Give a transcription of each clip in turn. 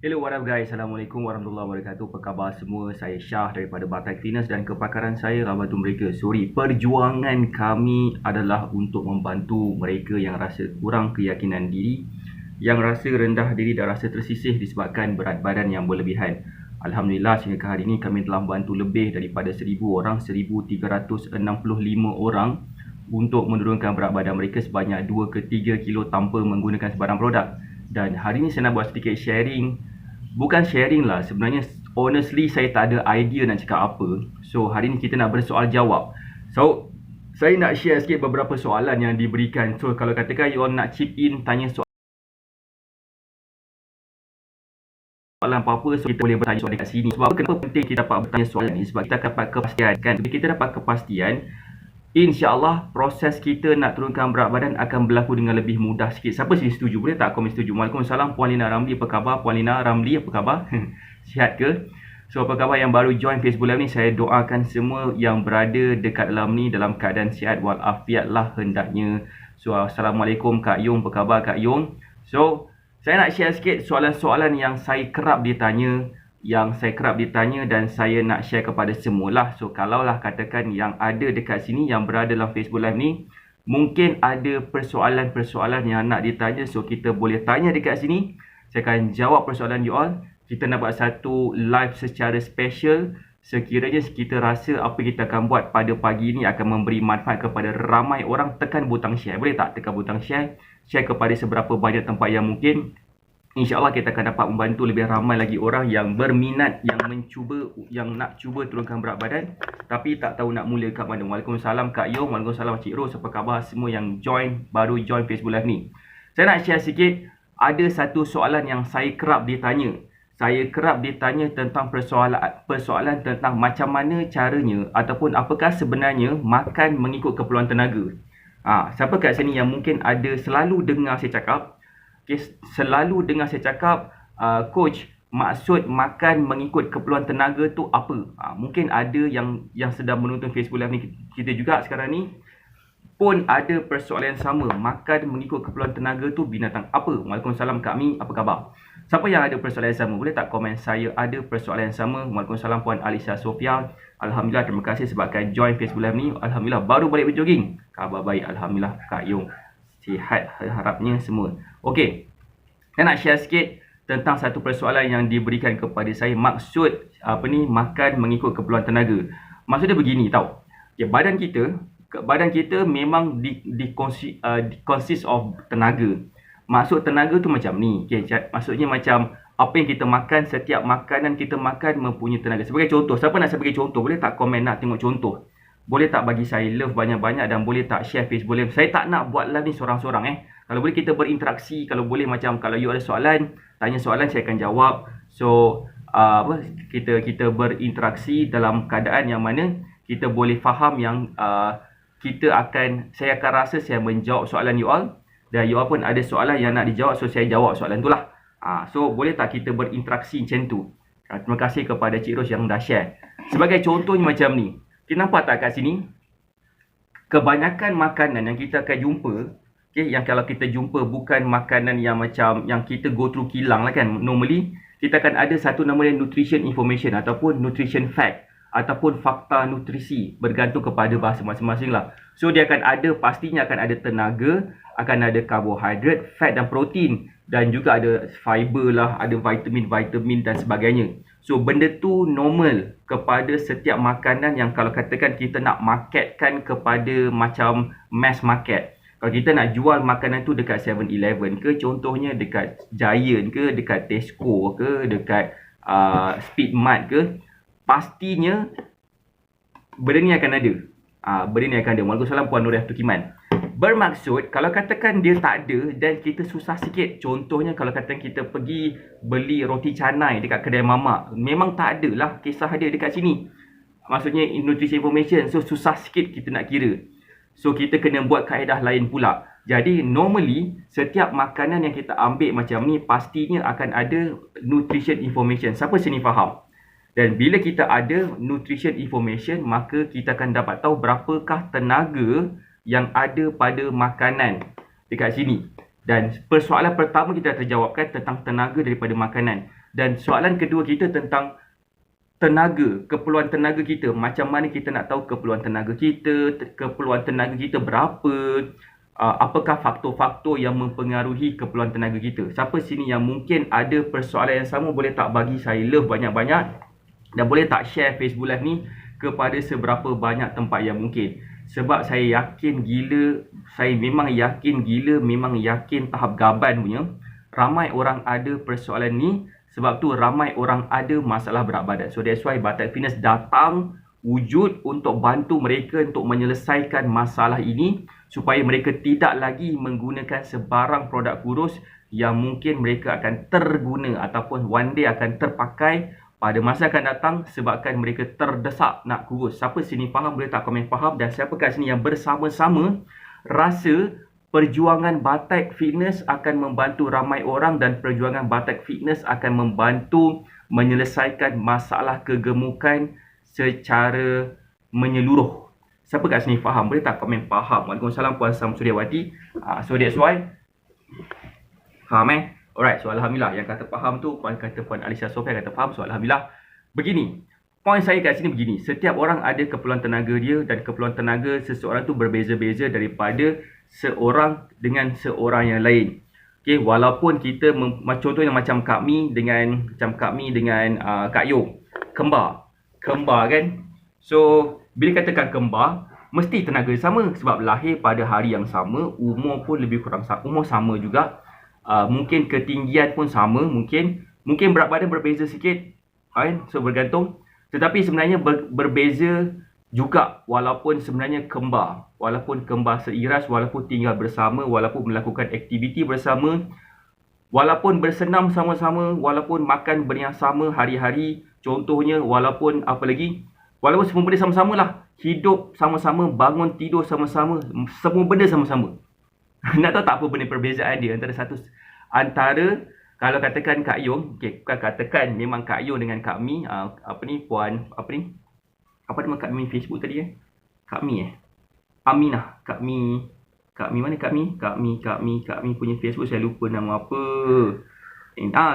Hello, what up guys? Assalamualaikum warahmatullahi wabarakatuh. Apa khabar semua? Saya Syah daripada Batai Cleaners dan kepakaran saya Rahmatul mereka. Perjuangan kami adalah untuk membantu mereka yang rasa kurang keyakinan diri, yang rasa rendah diri dan rasa tersisih disebabkan berat badan yang berlebihan. Alhamdulillah sehingga hari ini kami telah membantu lebih daripada 1000 orang, 1365 orang untuk menurunkan berat badan mereka sebanyak 2 ke 3 kilo tanpa menggunakan sebarang produk. Dan hari ini saya nak buat sedikit sharing. Bukan sharing lah, sebenarnya honestly saya tak ada idea nak cakap apa. So hari ni kita nak bersoal jawab. So saya nak share sikit beberapa soalan yang diberikan. So kalau katakan you all nak chip in tanya soalan apa-apa, so kita boleh bertanya soalan kat sini. Sebab kenapa penting kita dapat bertanya soalan ni? Sebab kita dapat kepastian kan. Bila kita dapat kepastian, InsyaAllah proses kita nak turunkan berat badan akan berlaku dengan lebih mudah sikit. Siapa sini setuju? Boleh tak komen setuju? Waalaikumsalam Puan Lina Ramli, apa khabar? Puan Lina Ramli, apa khabar? Sihat ke? So apa khabar yang baru join Facebook Live ni? Saya doakan semua yang berada dekat dalam ni dalam keadaan sihat walafiat lah hendaknya. So Assalamualaikum Kak Yung, apa khabar Kak Yung? So saya nak share sikit soalan-soalan yang saya kerap ditanya, dan saya nak share kepada semualah. So kalaulah katakan yang ada dekat sini, yang berada dalam Facebook Live ni, mungkin ada persoalan-persoalan yang nak ditanya, so kita boleh tanya dekat sini. Saya akan jawab persoalan you all. Kita nak buat satu live secara special. Sekiranya kita rasa apa kita akan buat pada pagi ni akan memberi manfaat kepada ramai orang, tekan butang share. Boleh tak tekan butang share? Share kepada seberapa banyak tempat yang mungkin. InsyaAllah kita akan dapat membantu lebih ramai lagi orang yang berminat, yang nak cuba turunkan berat badan tapi tak tahu nak mula kat mana. Waalaikumsalam Kak Yung, waalaikumsalam Cik Ros, apa khabar semua yang baru join Facebook Live ni. Saya nak share sikit, ada satu soalan yang saya kerap ditanya. Saya kerap ditanya tentang persoalan tentang macam mana caranya ataupun apakah sebenarnya makan mengikut keperluan tenaga. Siapa kat sini yang mungkin ada selalu dengar saya cakap, selalu dengar saya cakap, coach, maksud makan mengikut keperluan tenaga tu apa? Mungkin ada yang sedang menonton Facebook Live ni, kita juga sekarang ni pun ada persoalan yang sama. Makan mengikut keperluan tenaga tu binatang apa? Waalaikumsalam Kak Mi, apa khabar? Siapa yang ada persoalan yang sama? Boleh tak komen saya ada persoalan yang sama? Waalaikumsalam Puan Alisa Sofia. Alhamdulillah, terima kasih sebabkan join Facebook Live ni. Alhamdulillah, baru balik berjoging. Khabar baik, Alhamdulillah Kak Yung. Sihat harapnya semua. Okey, saya nak share sikit tentang satu persoalan yang diberikan kepada saya. Maksud makan mengikut keperluan tenaga. Maksudnya begini tau. Okay, badan kita memang consist of tenaga. Maksud tenaga tu macam ni. Okay, maksudnya macam apa yang kita makan, setiap makanan kita makan mempunyai tenaga. Sebagai contoh, siapa nak sebagai contoh? Boleh tak komen nak tengok contoh? Boleh tak bagi saya love banyak-banyak dan boleh tak share Facebook Live? Saya tak nak buat live ni seorang-seorang Kalau boleh kita berinteraksi, kalau boleh macam kalau you ada soalan, tanya soalan saya akan jawab. So kita berinteraksi dalam keadaan yang mana kita boleh faham yang saya akan rasa saya menjawab soalan you all dan you all pun ada soalan yang nak dijawab, so saya jawab soalan tu lah. So boleh tak kita berinteraksi macam tu? Terima kasih kepada Cik Ros yang dah share. Sebagai contohnya macam ni. Kita nampak tak kat sini? Kebanyakan makanan yang kita akan jumpa, yang kalau kita jumpa bukan makanan yang macam yang kita go through kilang lah kan. Normally, kita akan ada satu nama yang nutrition information ataupun nutrition fact ataupun fakta nutrisi, bergantung kepada bahasa masing-masing lah. So dia akan ada, pastinya akan ada tenaga, akan ada karbohidrat, fat dan protein, dan juga ada fiber lah, ada vitamin dan sebagainya. So benda tu normal kepada setiap makanan yang kalau katakan kita nak marketkan kepada macam mass market. Kalau kita nak jual makanan tu dekat 7-Eleven ke, contohnya dekat Giant ke, dekat Tesco ke, dekat Speedmart ke, pastinya benda ni akan ada. Waalaikumsalam Puan Nuriah Tukiman. Bermaksud, kalau katakan dia tak ada dan kita susah sikit. Contohnya kalau katakan kita pergi beli roti canai dekat kedai mamak, memang tak ada lah kisah dia dekat sini. Maksudnya nutrition information, so susah sikit kita nak kira. So kita kena buat kaedah lain pula. Jadi normally setiap makanan yang kita ambil macam ni pastinya akan ada nutrition information. Siapa sini faham? Dan bila kita ada nutrition information, maka kita akan dapat tahu berapakah tenaga yang ada pada makanan dekat sini. Dan persoalan pertama kita dah terjawabkan tentang tenaga daripada makanan. Dan soalan kedua kita tentang tenaga, keperluan tenaga kita. Macam mana kita nak tahu keperluan tenaga kita berapa, apakah faktor-faktor yang mempengaruhi keperluan tenaga kita. Siapa sini yang mungkin ada persoalan yang sama, boleh tak bagi saya love banyak-banyak dan boleh tak share Facebook Live ni kepada seberapa banyak tempat yang mungkin. Sebab saya yakin gila, memang yakin tahap gaban punya, ramai orang ada persoalan ni. Sebab tu ramai orang ada masalah berat badan. So that's why Batak Fitness datang wujud untuk bantu mereka untuk menyelesaikan masalah ini, supaya mereka tidak lagi menggunakan sebarang produk kurus yang mungkin mereka akan terguna ataupun one day akan terpakai pada masa akan datang sebabkan mereka terdesak nak kurus. Siapa sini faham boleh tak komen faham, dan siapa kat sini yang bersama-sama rasa perjuangan Batak Fitness akan membantu ramai orang dan perjuangan Batak Fitness akan membantu menyelesaikan masalah kegemukan secara menyeluruh. Siapa kat sini faham? Boleh tak komen faham? Waalaikumsalam Puan Sam Suryawati. So that's why. Faham Alright, so Alhamdulillah. Yang kata faham tu, Puan kata Puan Alisa Sofia kata faham. So Alhamdulillah. Begini. Poin saya kat sini begini. Setiap orang ada keperluan tenaga dia, dan keperluan tenaga seseorang tu berbeza-beza daripada seorang dengan seorang yang lain. Okay, walaupun kita contohnya macam kami dengan Kak Yong, kembar kan. So bila katakan kembar, mesti tenaga sama sebab lahir pada hari yang sama, umur pun lebih kurang umur sama juga, mungkin ketinggian pun sama, mungkin berat badan berbeza sikit kan, so bergantung. Tetapi sebenarnya berbeza juga walaupun sebenarnya kembar. Walaupun kembar seiras, walaupun tinggal bersama, walaupun melakukan aktiviti bersama, walaupun bersenam sama-sama, walaupun makan benda yang sama hari-hari. Contohnya walaupun walaupun semua benda sama-sama lah. Hidup sama-sama, bangun tidur sama-sama, semua benda sama-sama. Nak tahu tak apa benda perbezaan dia antara kalau katakan Kak Yong, bukan katakan, memang Kak Yong dengan Kak Mi, apa nama Kak Mi Facebook tadi Kak Mi Aminah. Kak Mi mana Kak Mi? Kak Mi punya Facebook saya lupa nama apa.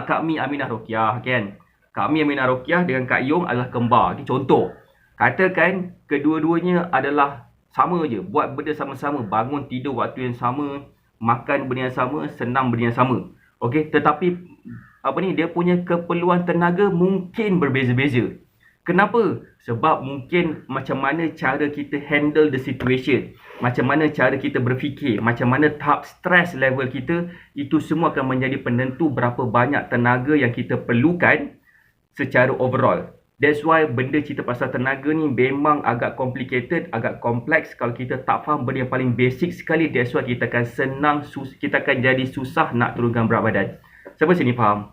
Kak Mi Aminah Rokiah kan. Kak Mi Aminah Rokiah dengan Kak Yong adalah kembar. Okay, contoh. Katakan kedua-duanya adalah sama je, buat benda sama-sama, bangun tidur waktu yang sama, makan benda yang sama, senam benda yang sama. Okey, tetapi dia punya keperluan tenaga mungkin berbeza-beza. Kenapa? Sebab mungkin macam mana cara kita handle the situation, macam mana cara kita berfikir, macam mana tahap stress level kita, itu semua akan menjadi penentu berapa banyak tenaga yang kita perlukan secara overall. That's why benda cerita pasal tenaga ni memang agak complicated, agak kompleks. Kalau kita tak faham benda yang paling basic sekali, that's why kita akan jadi susah nak turunkan berat badan. Siapa sini faham?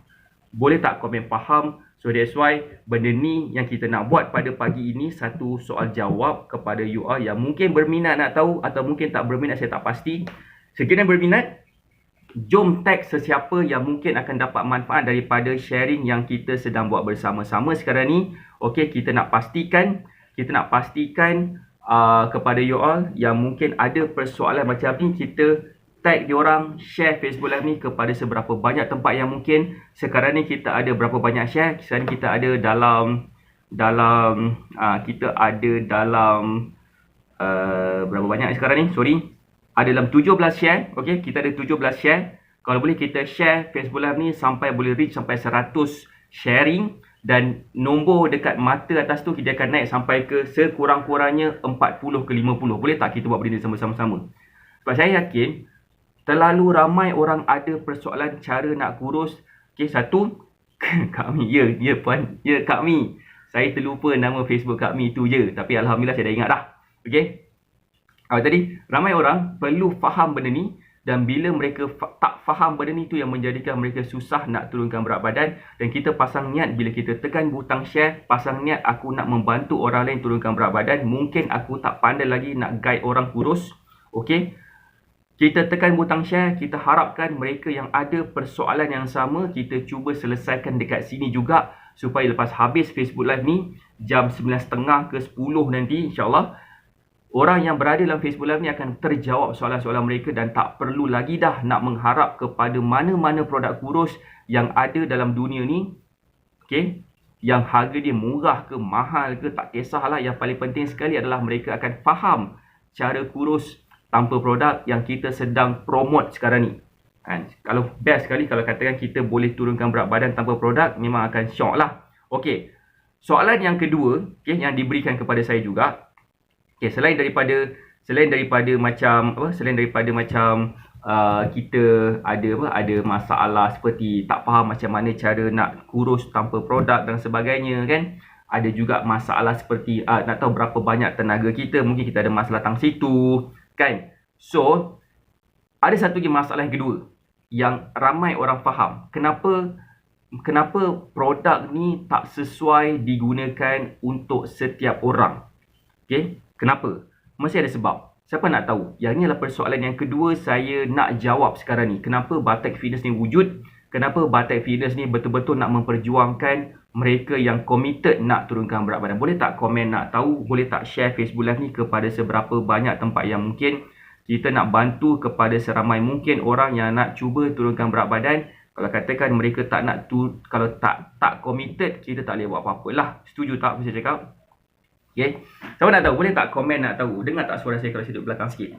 Boleh tak komen faham? So that's why benda ni yang kita nak buat pada pagi ini, satu soal jawab kepada you all yang mungkin berminat nak tahu atau mungkin tak berminat, saya tak pasti. Sekiranya berminat, jom tag sesiapa yang mungkin akan dapat manfaat daripada sharing yang kita sedang buat bersama-sama sekarang ni. Okey, kita nak pastikan kepada you all yang mungkin ada persoalan macam ni, kita tag diorang, share Facebook Live ni kepada seberapa banyak tempat yang mungkin. Sekarang ni kita ada berapa banyak share? Sekarang ni kita ada berapa banyak sekarang ni? Sorry. Ada dalam 17 share. Okey, kita ada 17 share. Kalau boleh kita share Facebook Live ni sampai boleh reach sampai 100 sharing, dan nombor dekat mata atas tu kita akan naik sampai ke sekurang-kurangnya 40 ke 50. Boleh tak kita buat benda sama-sama? Sebab saya yakin terlalu ramai orang ada persoalan cara nak kurus. Okey, satu Kak Mi, ya puan, ya Kak Mi. Saya terlupa nama Facebook Kak Mi tu je, tapi alhamdulillah saya dah ingat dah. Okey. Tadi ramai orang perlu faham benda ni, dan bila mereka tak faham benda ni, tu yang menjadikan mereka susah nak turunkan berat badan. Dan kita pasang niat, bila kita tekan butang share, pasang niat aku nak membantu orang lain turunkan berat badan. Mungkin aku tak pandai lagi nak guide orang kurus. Okey, kita tekan butang share, kita harapkan mereka yang ada persoalan yang sama, kita cuba selesaikan dekat sini juga, supaya lepas habis Facebook Live ni jam 9.30 ke 10 nanti, insyaAllah orang yang berada dalam Facebook Live ni akan terjawab soalan-soalan mereka, dan tak perlu lagi dah nak mengharap kepada mana-mana produk kurus yang ada dalam dunia ni Okay, yang harga dia murah ke mahal ke tak kisahlah. Yang paling penting sekali adalah mereka akan faham cara kurus tanpa produk yang kita sedang promote sekarang ni. Kalau best sekali kalau katakan kita boleh turunkan berat badan tanpa produk, memang akan syok lah. Okay, soalan yang kedua, okay, yang diberikan kepada saya juga, okay, selain daripada macam kita ada masalah seperti tak faham macam mana cara nak kurus tanpa produk dan sebagainya kan. Ada juga masalah seperti nak tahu berapa banyak tenaga kita, mungkin kita ada masalah tang situ kan. So ada satu lagi masalah yang kedua yang ramai orang faham. Kenapa produk ni tak sesuai digunakan untuk setiap orang? Okay, kenapa? Mesti ada sebab. Siapa nak tahu? Yang ni adalah persoalan yang kedua saya nak jawab sekarang ni. Kenapa Batek Fitness ni wujud? Kenapa Batek Fitness ni betul-betul nak memperjuangkan mereka yang committed nak turunkan berat badan? Boleh tak komen nak tahu? Boleh tak share Facebook Live ni kepada seberapa banyak tempat yang mungkin? Kita nak bantu kepada seramai mungkin orang yang nak cuba turunkan berat badan. Kalau katakan mereka tak nak kalau tak committed, kita tak boleh buat apa-apa lah. Setuju tak apa saya cakap? Okay. Siapa nak tahu? Boleh tak komen nak tahu? Dengar tak suara saya kalau saya duduk belakang sikit?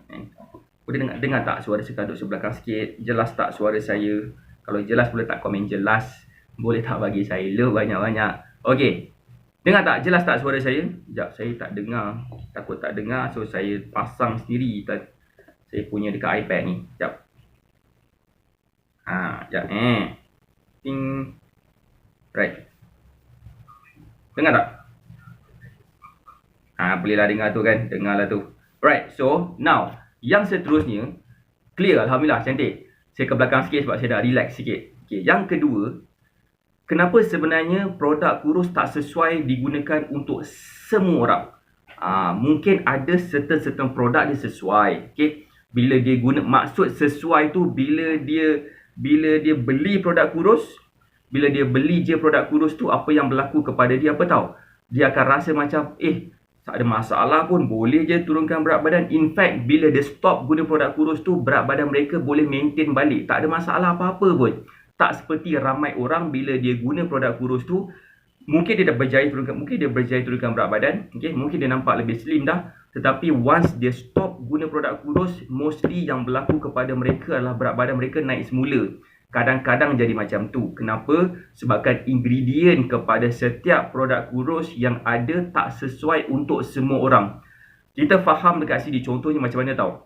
Boleh dengar tak suara saya duduk sebelakang sikit? Jelas tak suara saya? Kalau jelas boleh tak komen jelas? Boleh tak bagi saya love banyak-banyak? Okay. Dengar tak? Jelas tak suara saya? Sekejap, saya tak dengar. Takut tak dengar, so saya pasang sendiri. Saya punya dekat iPad ni. Sekejap. Sekejap. Ting. Right. Dengar tak? Bolehlah dengar tu kan. Dengarlah tu. Right. So, now. Yang seterusnya. Clear. Alhamdulillah. Cantik. Saya ke belakang sikit sebab saya dah relax sikit. Okay. Yang kedua. Kenapa sebenarnya produk kurus tak sesuai digunakan untuk semua orang? Mungkin ada certain produk dia sesuai. Okay. Bila dia guna. Maksud sesuai tu. Bila dia beli produk kurus. Bila dia beli je produk kurus tu. Apa yang berlaku kepada dia? Apa tahu? Dia akan rasa macam. Tak ada masalah pun, boleh je turunkan berat badan. In fact, bila dia stop guna produk kurus tu, berat badan mereka boleh maintain balik. Tak ada masalah apa-apa pun. Tak seperti ramai orang bila dia guna produk kurus tu, mungkin dia dah berjaya turunkan berat badan. Okay? Mungkin dia nampak lebih slim dah. Tetapi once dia stop guna produk kurus, mostly yang berlaku kepada mereka adalah berat badan mereka naik semula. Kadang-kadang jadi macam tu. Kenapa? Sebabkan ingredient kepada setiap produk kurus yang ada tak sesuai untuk semua orang. Kita faham dekat sini. Contohnya macam mana tahu?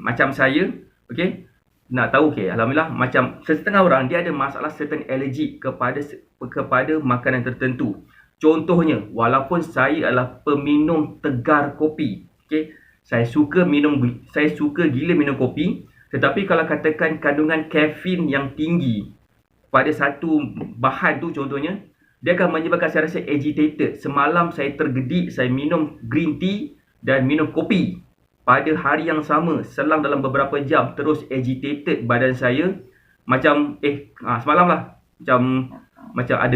Macam saya, okay? Nak tahu, okay? Alhamdulillah, macam setengah orang dia ada masalah certain allergic kepada makanan tertentu. Contohnya, walaupun saya adalah peminum tegar kopi, okay? Saya suka gila minum kopi. Tetapi kalau katakan kandungan kafein yang tinggi pada satu bahan tu contohnya, dia akan menyebabkan saya rasa agitated. Semalam saya tergedik, saya minum green tea dan minum kopi pada hari yang sama. Selang dalam beberapa jam, terus agitated badan saya. Macam, semalam lah. Macam ada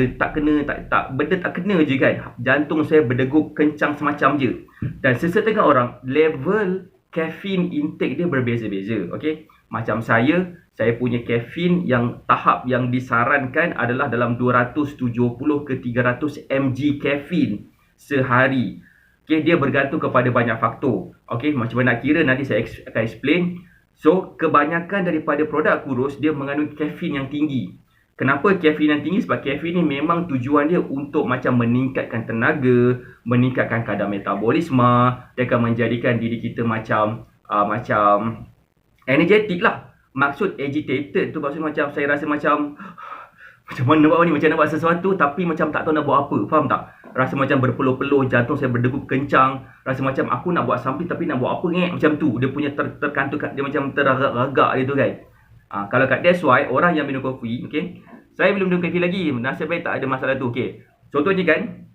benda tak kena je kan. Jantung saya berdegup kencang semacam je. Dan sesetengah orang, level caffeine intake dia berbeza-beza. Okay? Macam saya punya caffeine yang tahap yang disarankan adalah dalam 270 ke 300 mg caffeine sehari. Okay? Dia bergantung kepada banyak faktor. Okay? Macam mana nak kira nanti saya akan explain. So, kebanyakan daripada produk kurus dia mengandung caffeine yang tinggi. Kenapa caffeine yang tinggi? Sebab caffeine ni memang tujuan dia untuk macam meningkatkan tenaga, meningkatkan kadar metabolisme. Dia akan menjadikan diri kita macam energetik lah. Maksud agitated tu maksud macam saya rasa macam mana buat ni, macam nak buat sesuatu tapi macam tak tahu nak buat apa. Faham tak? Rasa macam berpeluh-peluh, jantung saya berdegup kencang. Rasa macam aku nak buat something tapi nak buat apa macam tu. Dia punya terkantuk, dia macam teragak-agak dia tu kan. Kalau kat that's why orang yang minum kopi, okay, saya belum minum kopi lagi, nasib baik tak ada masalah tu. Okay, contohnya kan,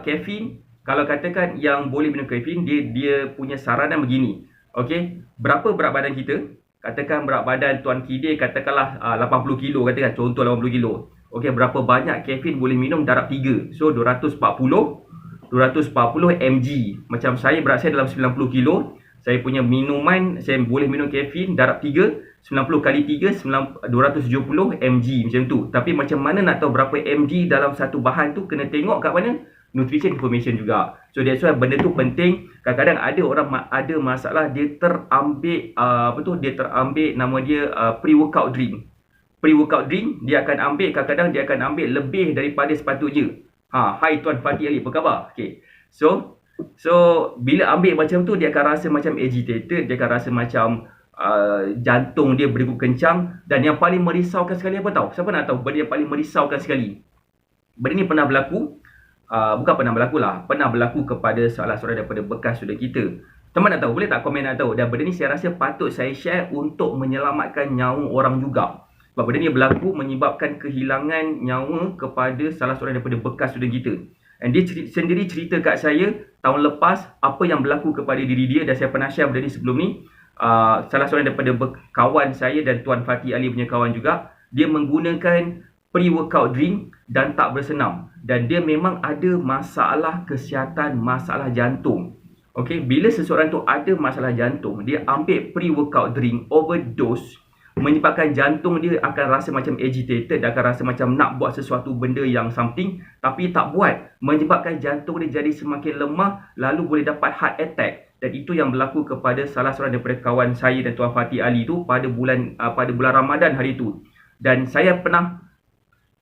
caffeine, kalau katakan yang boleh minum caffeine, dia punya saranan begini. Okay, berapa berat badan kita? Katakan berat badan Tuan Kidin katakanlah 80 kilo, katakan contoh 80 kilo. Okay, berapa banyak caffeine boleh minum? Darab 3. So 240 mg. Macam saya, berat saya dalam 90 kilo. Saya punya minuman, saya boleh minum caffeine darab 3. 90 kali 3 270 mg macam tu. Tapi macam mana nak tahu berapa mg dalam satu bahan tu, kena tengok kat mana? Nutrition information juga. So that's why benda tu penting. Kadang-kadang ada orang ada masalah, dia terambil dia terambil nama dia pre-workout drink. Pre-workout drink dia akan ambil, kadang-kadang dia akan ambil lebih daripada sepatutnya. Hai Tuan Fatih Ali, apa khabar? Okay. So bila ambil macam tu, dia akan rasa macam agitated, dia akan rasa macam jantung dia berdegup kencang. Dan yang paling merisaukan sekali apa tahu? Siapa nak tahu benda yang paling merisaukan sekali? Benda ni pernah berlaku, bukan pernah berlaku lah, pernah berlaku kepada salah seorang daripada bekas student kita. Teman nak tahu, boleh tak komen nak tahu? Dan benda ni saya rasa patut saya share untuk menyelamatkan nyawa orang juga. Sebab benda ni berlaku menyebabkan kehilangan nyawa kepada salah seorang daripada bekas student kita. Dan dia sendiri cerita kat saya tahun lepas apa yang berlaku kepada diri dia. Dan saya pernah share benda ni sebelum ni. Salah seorang daripada kawan saya dan Tuan Fatih Ali punya kawan juga, dia menggunakan pre-workout drink dan tak bersenam. Dan dia memang ada masalah kesihatan, masalah jantung. Okay, bila seseorang tu ada masalah jantung, dia ambil pre-workout drink, overdose, menyebabkan jantung dia akan rasa macam agitated, dia akan rasa macam nak buat sesuatu benda yang something, tapi tak buat, menyebabkan jantung dia jadi semakin lemah, lalu boleh dapat heart attack. Dan itu yang berlaku kepada salah seorang daripada kawan saya dan Tuan Fatih Ali tu pada bulan Ramadan hari tu. Dan saya pernah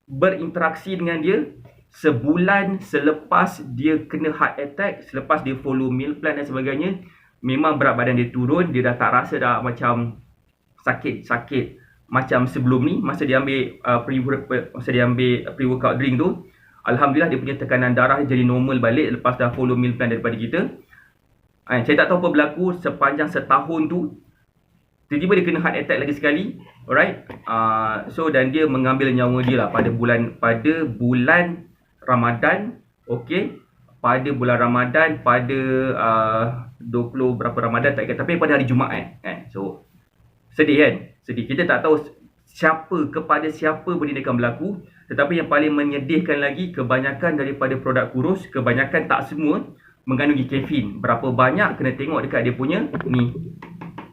berinteraksi dengan dia sebulan selepas dia kena heart attack, selepas dia follow meal plan dan sebagainya. Memang berat badan dia turun, dia dah tak rasa dah macam sakit macam sebelum ni. Masa dia ambil pre-workout drink tu, alhamdulillah dia punya tekanan darah jadi normal balik lepas dah follow meal plan daripada kita. Saya tak tahu apa berlaku sepanjang setahun tu, tiba-tiba dia kena heart attack lagi sekali. Alright. Dan dia mengambil nyawa dia lah pada bulan Ramadan. Okay, pada bulan Ramadan, pada 20 berapa Ramadan tak ingat, tapi pada hari Jumaat kan. So sedih kan? Sedih. Kita tak tahu kepada siapa benda ni akan berlaku. Tetapi yang paling menyedihkan lagi, kebanyakan daripada produk kurus, kebanyakan tak semua mengandungi kafein. Berapa banyak kena tengok dekat dia punya ni.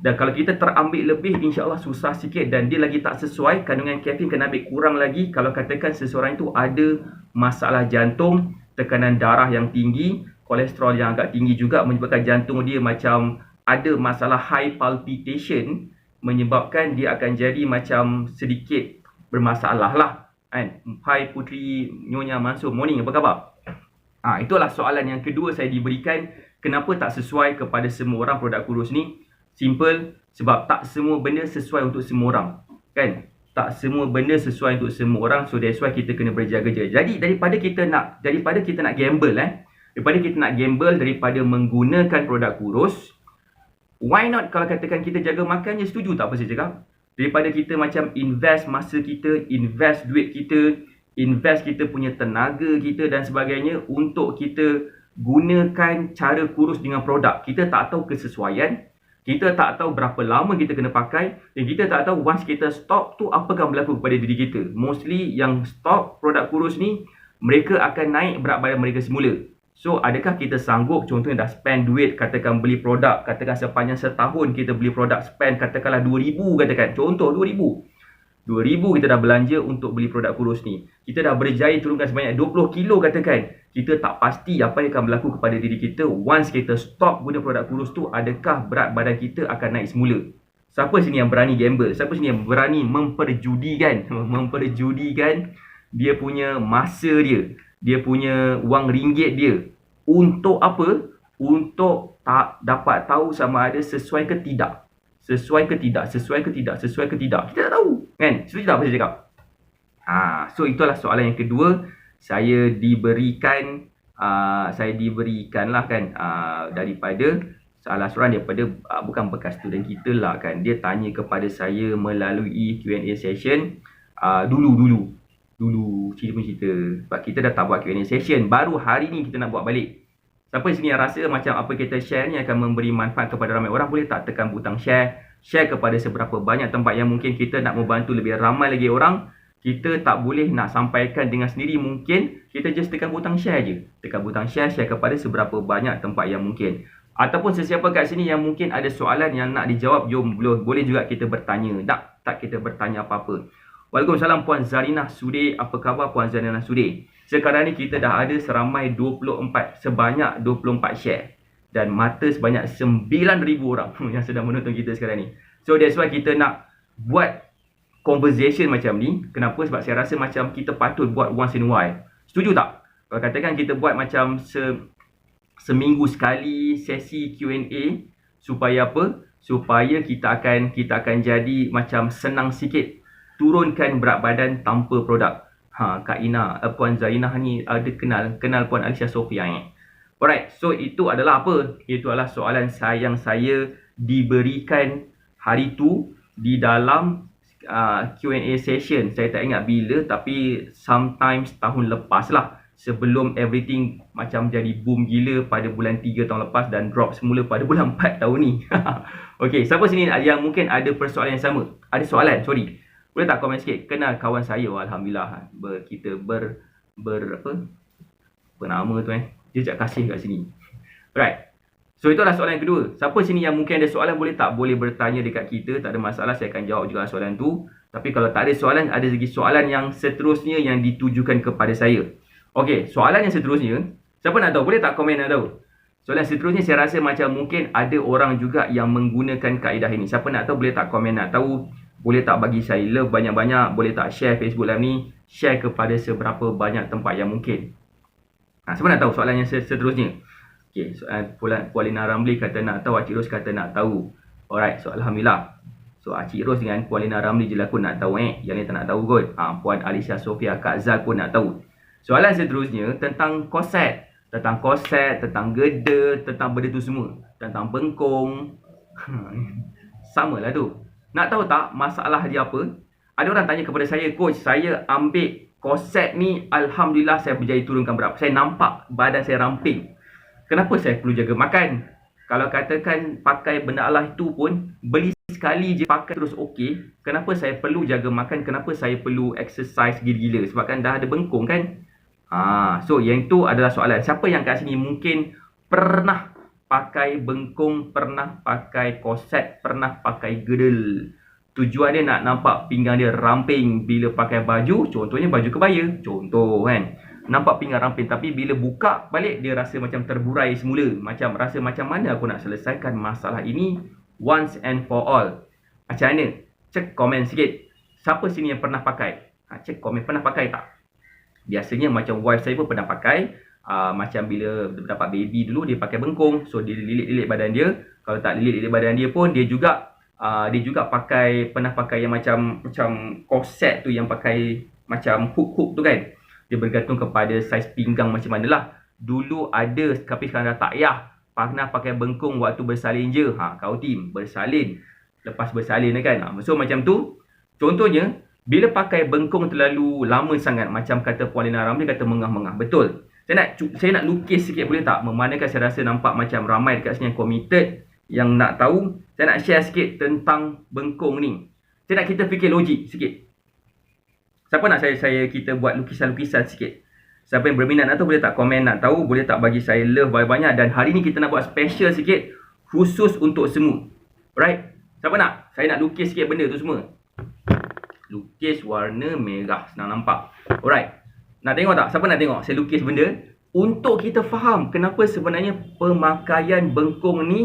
Dan kalau kita terambil lebih, insya-Allah susah sikit. Dan dia lagi tak sesuai, kandungan kafein kena ambil kurang lagi. Kalau katakan seseorang itu ada masalah jantung, tekanan darah yang tinggi, kolesterol yang agak tinggi juga, menyebabkan jantung dia macam ada masalah high palpitation, menyebabkan dia akan jadi macam sedikit bermasalah lah kan. Hai Putri Nyonya Mansur, morning, apa khabar? Itulah soalan yang kedua saya diberikan. Kenapa tak sesuai kepada semua orang produk kurus ni? Simple, sebab tak semua benda sesuai untuk semua orang kan. Tak semua benda sesuai untuk semua orang. So that's why kita kena berjaga-jaga. Jadi daripada kita nak gamble daripada menggunakan produk kurus, why not kalau katakan kita jaga makan je? Setuju tak apa saya cakap? Daripada kita macam invest masa kita, invest duit kita, invest kita punya tenaga kita dan sebagainya untuk kita gunakan cara kurus dengan produk. Kita tak tahu kesesuaian, kita tak tahu berapa lama kita kena pakai, dan kita tak tahu once kita stop tu apa akan berlaku kepada diri kita. Mostly yang stop produk kurus ni, mereka akan naik berat badan mereka semula. So adakah kita sanggup contohnya dah spend duit, katakan beli produk, katakan sepanjang setahun kita beli produk, spend katakanlah 2,000, katakan contoh 2,000 kita dah belanja untuk beli produk kurus ni. Kita dah berjaya turunkan sebanyak 20 kilo katakan. Kita tak pasti apa yang akan berlaku kepada diri kita once kita stop guna produk kurus tu. Adakah berat badan kita akan naik semula? Siapa sini yang berani gamble? Siapa sini yang berani memperjudikan dia punya masa dia, dia punya wang ringgit dia? Untuk apa? Untuk tak dapat tahu sama ada sesuai ke tidak. Sesuai ke tidak. Kita tak tahu kan? Setuju tak apa saya cakap? So itulah soalan yang kedua saya diberikan lah kan, daripada salah seorang daripada bukan bekas student kita lah kan. Dia tanya kepada saya melalui Q&A session dulu cerita. Sebab kita dah tak buat Q&A session, baru hari ni kita nak buat balik. Siapa sini yang rasa macam apa kita share ni akan memberi manfaat kepada ramai orang, boleh tak tekan butang share kepada seberapa banyak tempat yang mungkin kita nak membantu lebih ramai lagi orang. Kita tak boleh nak sampaikan dengan sendiri, mungkin kita just tekan butang share je. Tekan butang share kepada seberapa banyak tempat yang mungkin. Ataupun sesiapa kat sini yang mungkin ada soalan yang nak dijawab, jom boleh juga kita bertanya. Tak kita bertanya apa-apa. Waalaikumsalam Puan Zarinah Sude. Apa khabar Puan Zarinah Sude? Sekarang ni kita dah ada sebanyak 24 share. Dan mata sebanyak 9,000 orang yang sedang menonton kita sekarang ni. So that's why kita nak buat conversation macam ni. Kenapa? Sebab saya rasa macam kita patut buat once in a while. Setuju tak? Kalau katakan kita buat macam seminggu sekali sesi Q&A, supaya apa? Supaya kita akan jadi macam senang sikit turunkan berat badan tanpa produk. Kak Ina, Puan Zainah ni ada kenal Puan Alicia Sofia Alright, so itu adalah apa? Itu adalah soalan yang saya diberikan hari tu di dalam Q&A session. Saya tak ingat bila, tapi sometimes tahun lepas lah. Sebelum everything macam jadi boom gila pada bulan 3 tahun lepas dan drop semula pada bulan 4 tahun ni. Okay, siapa sini yang mungkin ada persoalan yang sama? Ada soalan, sorry. Boleh tak komen sikit? Kenal kawan saya, alhamdulillah. Kita apa nama tu jejak kasih kat sini. Right. So itulah soalan yang kedua. Siapa sini yang mungkin ada soalan, boleh tak? Boleh bertanya dekat kita, tak ada masalah, saya akan jawab juga soalan tu. Tapi kalau tak ada soalan, ada lagi soalan yang seterusnya yang ditujukan kepada saya. Okey, soalan yang seterusnya, siapa nak tahu? Boleh tak komen nak tahu? Soalan seterusnya saya rasa macam mungkin ada orang juga yang menggunakan kaedah ini. Siapa nak tahu, boleh tak komen nak tahu? Boleh tak bagi saya love banyak-banyak? Boleh tak share Facebook Live ni? Share kepada seberapa banyak tempat yang mungkin. Siapa nak tahu soalan yang seterusnya? Okay, soalan Puan Lina Ramli kata nak tahu, Acik Ros kata nak tahu. Alright, so Alhamdulillah. So Acik Ros dengan Puan Lina Ramli je lah pun nak tahu Yang ni tak nak tahu kot. Puan Alicia Sofia, Kak Zal pun nak tahu. Soalan seterusnya tentang korset. Tentang korset, tentang gedel, tentang benda tu semua. Tentang bengkong. Sama lah tu. Nak tahu tak masalah dia apa? Ada orang tanya kepada saya, Coach, saya ambil korset ni, Alhamdulillah saya berjaya turunkan berat. Saya nampak badan saya ramping. Kenapa saya perlu jaga makan? Kalau katakan pakai benda Allah itu pun, beli sekali je pakai terus okey. Kenapa saya perlu jaga makan? Kenapa saya perlu exercise gila-gila? Sebab kan dah ada bengkong kan? So yang tu adalah soalan. Siapa yang kat sini mungkin pernah pakai bengkong, pernah pakai korset, pernah pakai gedel? Tujuan dia nak nampak pinggang dia ramping bila pakai baju, contohnya baju kebaya, contoh kan. Nampak pinggang ramping, tapi bila buka balik dia rasa macam terburai semula. Macam rasa macam mana aku nak selesaikan masalah ini once and for all. Macam mana? Cek komen sikit. Siapa sini yang pernah pakai? Cek komen, pernah pakai tak? Biasanya macam wife saya pun pernah pakai. Macam bila dapat baby dulu, dia pakai bengkong. So dia lilit-lilit badan dia. Kalau tak lilit-lilit badan dia pun, dia juga pernah pakai yang macam korset tu, yang pakai macam hook tu kan. Dia bergantung kepada saiz pinggang macam mana lah. Dulu ada, tapi sekarang dah tak payah. Pernah pakai bengkong waktu bersalin je. Kau tim, bersalin. Lepas bersalin kan. So macam tu. Contohnya, bila pakai bengkong terlalu lama sangat, macam kata Puan Lina Ramli kata mengah-mengah. Betul. Saya nak lukis sikit, boleh tak? Memandangkan saya rasa nampak macam ramai dekat sini yang committed, yang nak tahu. Saya nak share sikit tentang bengkong ni. Saya nak kita fikir logik sikit. Siapa nak kita buat lukisan-lukisan sikit? Siapa yang berminat nak tahu, boleh tak komen nak tahu? Boleh tak bagi saya love banyak-banyak? Dan hari ni kita nak buat special sikit, khusus untuk semua. Right? Siapa nak? Saya nak lukis sikit benda tu semua. Lukis warna merah, senang nampak. Alright. Nak tengok tak? Siapa nak tengok saya lukis benda? Untuk kita faham kenapa sebenarnya pemakaian bengkong ni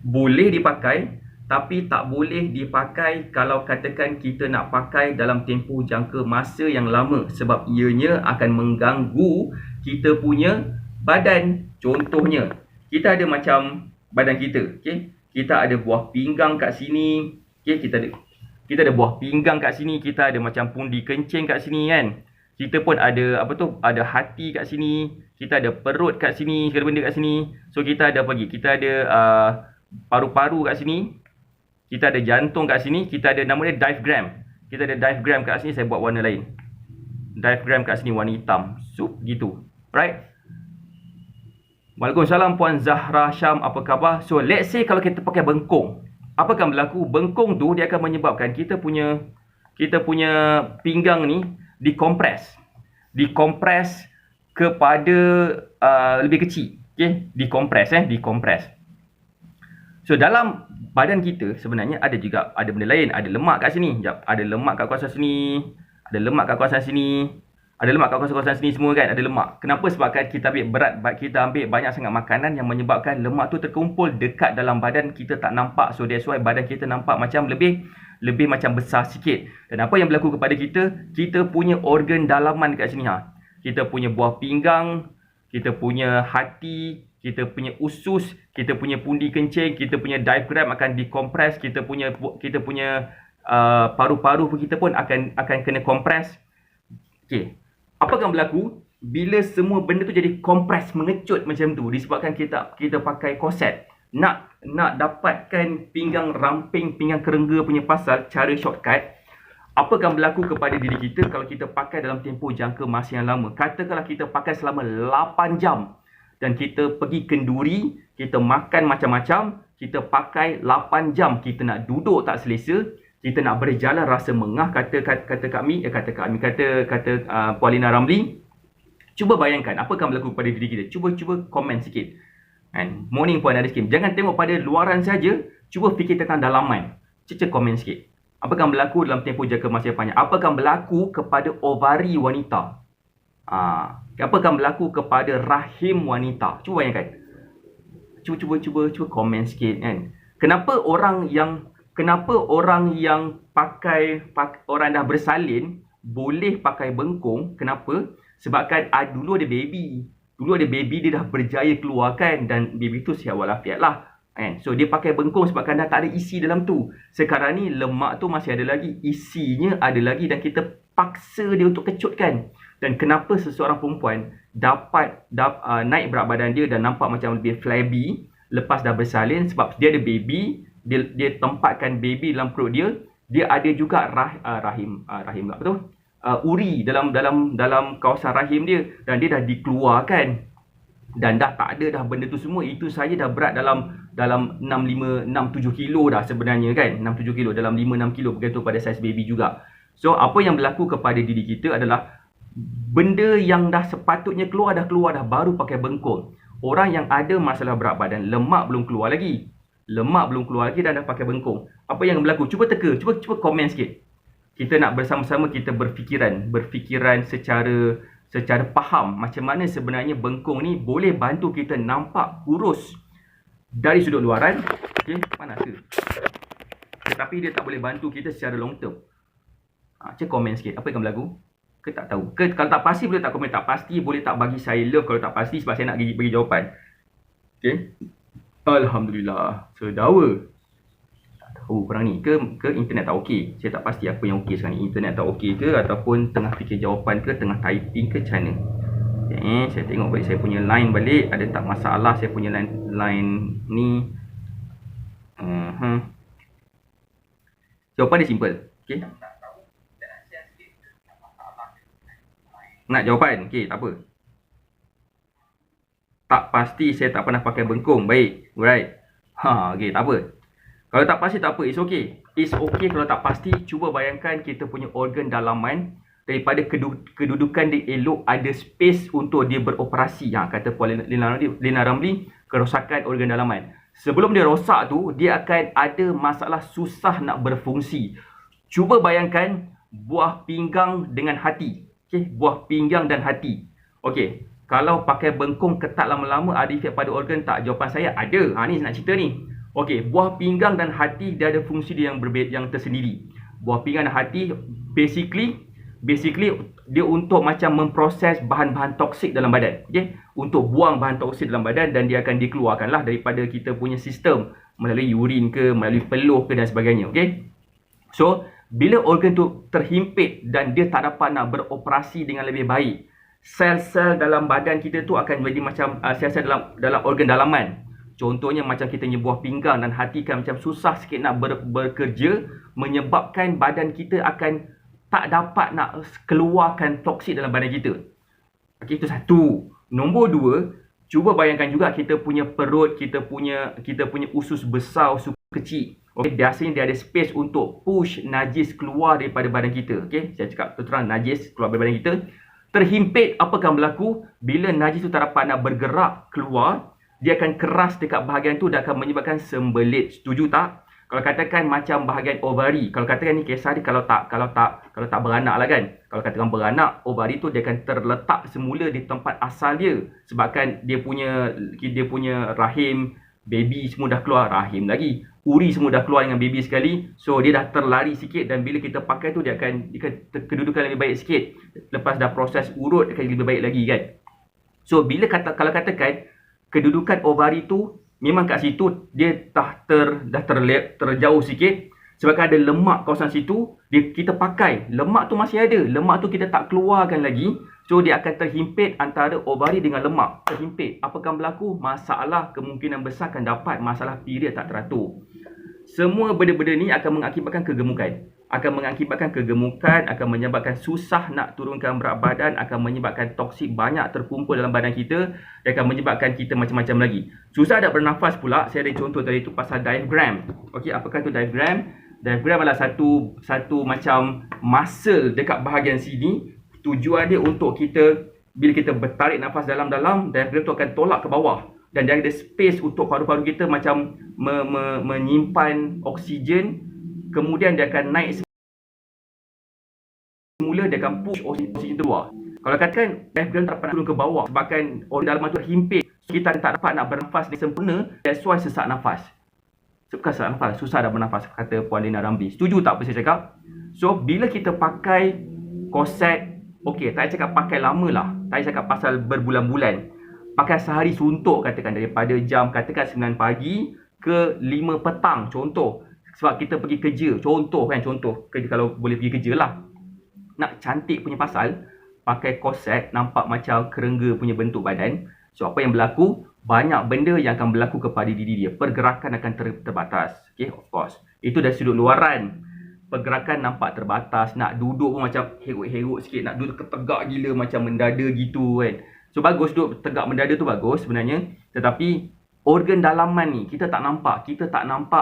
boleh dipakai, tapi tak boleh dipakai kalau katakan kita nak pakai dalam tempoh jangka masa yang lama. Sebab ianya akan mengganggu kita punya badan. Contohnya, kita ada macam badan kita. Okay? Kita ada buah pinggang kat sini. Okay? Kita ada buah pinggang kat sini. Kita ada macam pundi kencing kat sini kan. Kita pun ada ada hati kat sini. Kita ada perut kat sini. Segala benda kat sini. So kita ada apa lagi? Kita ada paru-paru kat sini. Kita ada jantung kat sini. Kita ada nama dia diaphragm. Kita ada diaphragm kat sini. Saya buat warna lain. Diaphragm kat sini warna hitam. So gitu. Right? Waalaikumsalam Puan Zahra Syam. Apa khabar? So let's say kalau kita pakai bengkong. Apa akan berlaku? Bengkong tu dia akan menyebabkan kita punya pinggang ni dikompres. Dikompres kepada lebih kecil. Okay? Dikompres. So dalam badan kita sebenarnya ada juga ada benda lain, ada lemak kat sini. Sekejap, ada lemak kat kawasan sini, ada lemak kat kawasan sini, ada lemak kat kawasan sini semua kan, ada lemak. Kenapa? Sebabkan kita ambil berat, kita ambil banyak sangat makanan yang menyebabkan lemak tu terkumpul dekat dalam badan kita tak nampak. So that's why badan kita nampak macam lebih macam besar sikit. Dan apa yang berlaku kepada kita? Kita punya organ dalaman kat sini Kita punya buah pinggang, kita punya hati, kita punya usus, kita punya pundi kencing, kita punya diaphragm akan dikompres, kita punya paru-paru kita pun akan kena kompres. Okey. Apa akan berlaku bila semua benda tu jadi kompres, mengecut macam tu disebabkan kita pakai korset. Nak dapatkan pinggang ramping, pinggang kerengga punya pasal, cara shortcut. Apa akan berlaku kepada diri kita kalau kita pakai dalam tempoh jangka masa yang lama? Katakanlah kita pakai selama 8 jam dan kita pergi kenduri, kita makan macam-macam, kita pakai 8 jam, kita nak duduk tak selesa, kita nak berjalan rasa mengah, kata Puan Lina Ramli. Cuba bayangkan apa akan berlaku kepada diri kita. Cuba komen sikit. Kan? Morning Puan Ariskim. Jangan tengok pada luaran saja, cuba fikir tentang dalaman. Komen sikit. Apa akan berlaku dalam tempoh jangka masa yang panjang? Apa akan berlaku kepada ovari wanita? Apa akan berlaku kepada rahim wanita? Cuba bayangkan. Cuba komen sikit kan. Kenapa orang yang pakai orang dah bersalin boleh pakai bengkung? Kenapa? Sebabkan dulu ada baby. Dia dah berjaya keluarkan dan baby tu sihat walafiat lah. So dia pakai bengkung sebabkan dah tak ada isi dalam tu. Sekarang ni lemak tu masih ada lagi, isinya ada lagi dan kita paksa dia untuk kecutkan. Dan kenapa seseorang perempuan dapat naik berat badan dia dan nampak macam lebih flabby lepas dah bersalin? Sebab dia ada baby, dia tempatkan baby dalam perut dia. Dia ada juga uri dalam kawasan rahim dia dan dia dah dikeluarkan. Dan dah tak ada dah benda tu semua. Itu saja dah berat dalam 6-7 kilo dah sebenarnya kan. 6-7 kilo, dalam 5-6 kilo bergantung pada saiz baby juga. So apa yang berlaku kepada diri kita adalah benda yang dah sepatutnya keluar dah baru pakai bengkung. Orang yang ada masalah berat badan, lemak belum keluar lagi dan dah pakai bengkung. Apa yang berlaku? Cuba teka, cuba komen sikit. Kita nak bersama-sama kita berfikiran secara faham macam mana sebenarnya bengkung ni boleh bantu kita nampak kurus dari sudut luaran. Okey, panas ke? Tetapi dia tak boleh bantu kita secara long term. Cek komen sikit, apa yang akan berlaku? Ke tak tahu? Kalau tak pasti boleh tak komen, tak pasti boleh tak bagi saya love kalau tak pasti sebab saya nak bagi jawapan. Okey. Alhamdulillah, sedawa. Korang ni ke internet tak okey? Saya tak pasti apa yang okey sekarang ni. Internet tak okey ke ataupun tengah fikir jawapan ke, tengah typing ke macam mana. Saya tengok balik saya punya line balik, ada tak masalah saya punya line ni. Jawapan dia simple. Okey. Nak jawapan? Okey, tak apa. Tak pasti, saya tak pernah pakai bengkung. Baik. Alright. Okey, tak apa. Kalau tak pasti tak apa, it's okay. It's okay kalau tak pasti. Cuba bayangkan kita punya organ dalaman daripada kedudukan dia elok, ada space untuk dia beroperasi. Kata Puan Lina Ramli, kerosakan organ dalaman. Sebelum dia rosak tu, dia akan ada masalah susah nak berfungsi. Cuba bayangkan buah pinggang dengan hati. Okay, buah pinggang dan hati. Okay, kalau pakai bengkung ketat lama-lama ada efek pada organ tak? Jawapan saya ada. Ni nak cerita ni. Okey, buah pinggang dan hati dia ada fungsi dia yang berbeza, yang tersendiri. Buah pinggang dan hati basically dia untuk macam memproses bahan-bahan toksik dalam badan. Okey, untuk buang bahan toksik dalam badan dan dia akan dikeluarkanlah daripada kita punya sistem melalui urin ke, melalui peluh ke dan sebagainya. Okey. So, bila organ tu terhimpit dan dia tak dapat nak beroperasi dengan lebih baik, sel-sel dalam badan kita tu akan jadi macam sel-sel dalam organ dalaman. Contohnya macam kita punya buah pinggang dan hati kan macam susah sikit nak bekerja, menyebabkan badan kita akan tak dapat nak keluarkan toksik dalam badan kita. Okey, itu satu. Nombor dua, cuba bayangkan juga kita punya perut, kita punya usus besar, usus kecil. Okey, biasanya dia ada space untuk push najis keluar daripada badan kita. Okey, saya cakap terang najis keluar daripada badan kita. Terhimpit, apa akan berlaku bila najis tu tak dapat nak bergerak keluar? dia akan keras dekat bahagian tu dan akan menyebabkan sembelit. Setuju tak? Kalau katakan macam bahagian ovari, kalau katakan ni kisah dia kalau tak beranak lah kan. Kalau katakan beranak, ovari tu dia akan terletak semula di tempat asal dia. Sebabkan dia punya rahim, baby semua dah keluar, rahim lagi, uri semua dah keluar dengan baby sekali. So dia dah terlari sikit dan bila kita pakai tu dia akan kedudukan lebih baik sikit. Lepas dah proses urut akan lebih baik lagi kan. So kalau katakan kedudukan ovari tu memang kat situ dia dah terjauh sikit sebabkan ada lemak kawasan situ, kita pakai lemak tu masih ada, lemak tu kita tak keluarkan lagi, so dia akan terhimpit antara ovari dengan lemak, terhimpit. Apa akan berlaku? Masalah kemungkinan besar akan dapat masalah period tak teratur. Semua benda-benda ni akan mengakibatkan kegemukan. Akan menyebabkan susah nak turunkan berat badan, akan menyebabkan toksik banyak terkumpul dalam badan kita, dan akan menyebabkan kita macam-macam lagi. Susah nak bernafas pula. Saya ada contoh tadi tu pasal diaphragm. Okey, apakah tu diaphragm? Diaphragm adalah satu macam muscle dekat bahagian sini. Tujuan dia untuk kita, bila kita bertarik nafas dalam-dalam, diaphragm tu akan tolak ke bawah. Dan dia ada space untuk paru-paru kita macam menyimpan oksigen. Kemudian dia akan naik semula, dia akan push oksigen keluar. Kalau katakan diaphragm tak dapat turun ke bawah sebabkan organ dalaman tu terhimpit, kita tak dapat nak bernafas dengan sempurna, that's why sesak nafas. Bukan sesak nafas, susah dah bernafas, kata Puan Lina Ramli. Setuju tak apa saya cakap? So bila kita pakai korset, okey, tak cakap pakai lama lah, tak cakap pasal berbulan-bulan. Pakai sehari suntuk katakan, daripada jam katakan 9 pagi ke 5 petang contoh. Sebab kita pergi kerja, contoh kalau boleh pergi kerja lah. Nak cantik punya pasal, pakai korset nampak macam kerengga punya bentuk badan. So apa yang berlaku? Banyak benda yang akan berlaku kepada diri dia. Pergerakan akan terbatas. Okay, of course. Itu dari sudut luaran. Pergerakan nampak terbatas. Nak duduk pun macam heruk-heruk sikit. Nak duduk tegak gila macam mendada gitu kan. So bagus duduk tegak mendada tu bagus sebenarnya. Tetapi organ dalaman ni kita tak nampak.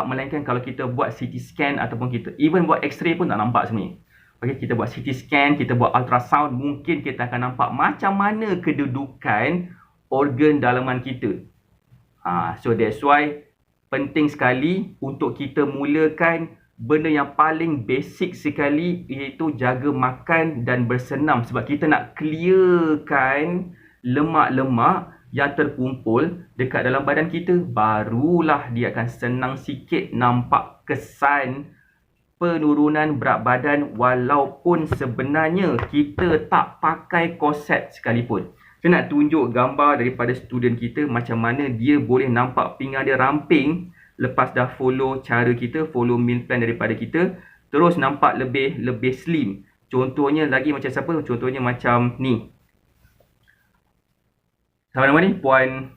Melainkan kalau kita buat CT scan ataupun kita even buat X-ray pun tak nampak sebenarnya. Okay, kita buat CT scan, kita buat ultrasound, mungkin kita akan nampak macam mana kedudukan organ dalaman kita. So that's why penting sekali untuk kita mulakan benda yang paling basic sekali, iaitu jaga makan dan bersenam. Sebab kita nak clearkan lemak-lemak yang terkumpul dekat dalam badan kita, barulah dia akan senang sikit nampak kesan penurunan berat badan walaupun sebenarnya kita tak pakai korset sekalipun. Saya nak tunjuk gambar daripada student kita macam mana dia boleh nampak pinggang dia ramping lepas dah follow cara kita, follow meal plan daripada kita, terus nampak lebih slim. Contohnya lagi macam siapa? Contohnya macam ni. Siapa nama ni? Puan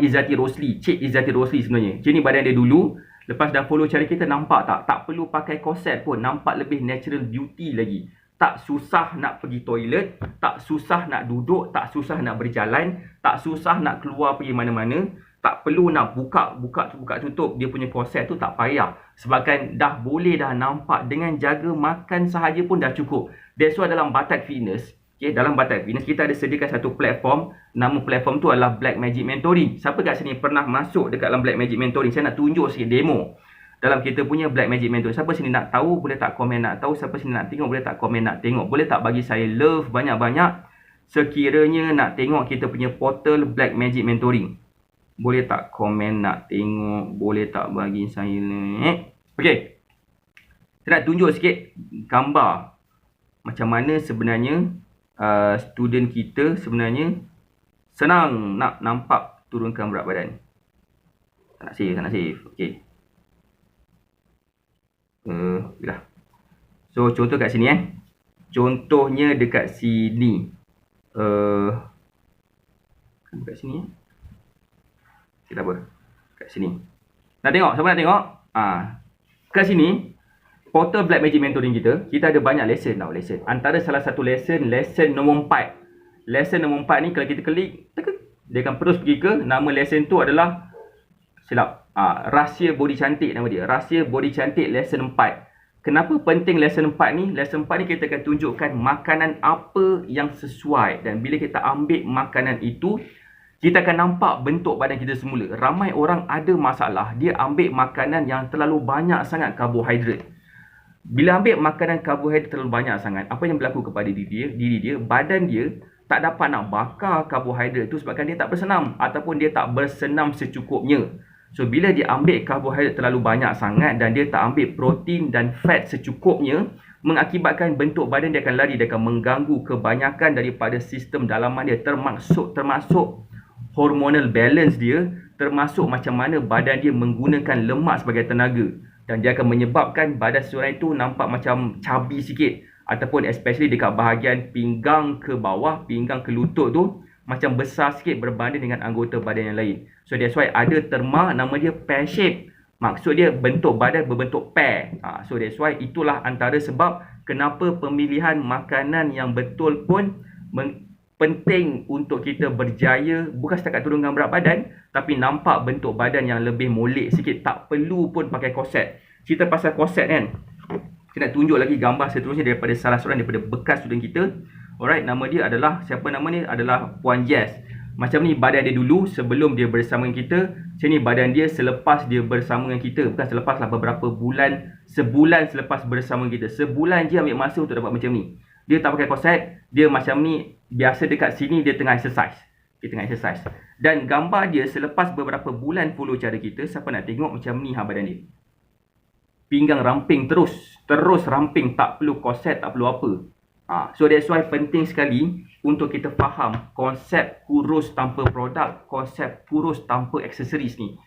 Izzati Rosli, Cik Izzati Rosli sebenarnya. Macam ni badan dia dulu. Lepas dah follow cara kita, nampak tak? Tak perlu pakai korset pun, nampak lebih natural beauty lagi. Tak susah nak pergi toilet, tak susah nak duduk, tak susah nak berjalan, tak susah nak keluar pergi mana-mana, tak perlu nak buka tutup dia punya korset tu, tak payah. Sebabkan dah boleh dah nampak dengan jaga makan sahaja pun dah cukup. That's why dalam Batak Fitness, dalam Batak Fitness kita ada sediakan satu platform. Nama platform tu adalah Black Magic Mentoring. Siapa kat sini pernah masuk dekat dalam Black Magic Mentoring? Saya nak tunjuk sikit demo dalam kita punya Black Magic Mentoring. Siapa sini nak tahu boleh tak komen nak tahu, siapa sini nak tengok boleh tak komen nak tengok, boleh tak bagi saya love banyak-banyak sekiranya nak tengok kita punya portal Black Magic Mentoring. Boleh tak komen nak tengok, boleh tak bagi saya okey. Saya nak tunjuk sikit gambar macam mana sebenarnya student kita sebenarnya senang nak nampak turunkan berat badan. Tak nak save. Okey. Dah. So contoh kat sini Contohnya dekat sini. Dekat sini kita apa? Kat sini. Nak tengok? Siapa nak tengok? Kat sini portal Black Magic Mentoring kita ada banyak lesson tau, lesson. Antara salah satu lesson nombor 4. Lesson nombor 4 ni kalau kita klik, dia akan terus pergi ke nama lesson tu adalah rahsia body cantik nama dia. Rahsia body cantik lesson 4. Kenapa penting lesson 4 ni? Lesson 4 ni kita akan tunjukkan makanan apa yang sesuai, dan bila kita ambil makanan itu, kita akan nampak bentuk badan kita semula. Ramai orang ada masalah, dia ambil makanan yang terlalu banyak sangat karbohidrat. Bila ambil makanan karbohidrat terlalu banyak sangat, apa yang berlaku kepada diri dia, badan dia tak dapat nak bakar karbohidrat itu sebabkan dia tak bersenam ataupun dia tak bersenam secukupnya. So bila dia ambil karbohidrat terlalu banyak sangat dan dia tak ambil protein dan fat secukupnya, mengakibatkan bentuk badan dia akan lari, dia akan mengganggu kebanyakan daripada sistem dalaman dia, termasuk hormonal balance dia, termasuk macam mana badan dia menggunakan lemak sebagai tenaga, dan dia akan menyebabkan badan seseorang itu nampak macam chubby sikit, ataupun especially dekat bahagian pinggang ke bawah, pinggang ke lutut tu macam besar sikit berbanding dengan anggota badan yang lain. So that's why ada terma nama dia pear shape. Maksud dia bentuk badan berbentuk pear. So that's why itulah antara sebab kenapa pemilihan makanan yang betul pun penting untuk kita berjaya, bukan setakat turunkan berat badan, tapi nampak bentuk badan yang lebih molek sikit. Tak perlu pun pakai korset. Cerita pasal korset kan, saya nak tunjuk lagi gambar seterusnya daripada salah seorang daripada bekas student kita. Alright, nama dia adalah, siapa nama ni? Adalah Puan Jess. Macam ni badan dia dulu sebelum dia bersama dengan kita. Macam ni badan dia selepas dia bersama dengan kita. Bukan selepas lah, beberapa bulan, sebulan selepas bersama kita. Sebulan je ambil masa untuk dapat macam ni. Dia tak pakai korset, dia macam ni. Biasa dekat sini dia tengah exercise. Dia tengah exercise. Dan gambar dia selepas beberapa bulan follow cara kita, siapa nak tengok macam ni badan dia. Pinggang ramping terus ramping, tak perlu korset, tak perlu apa. So that's why penting sekali untuk kita faham konsep kurus tanpa produk, konsep kurus tanpa aksesoris ni.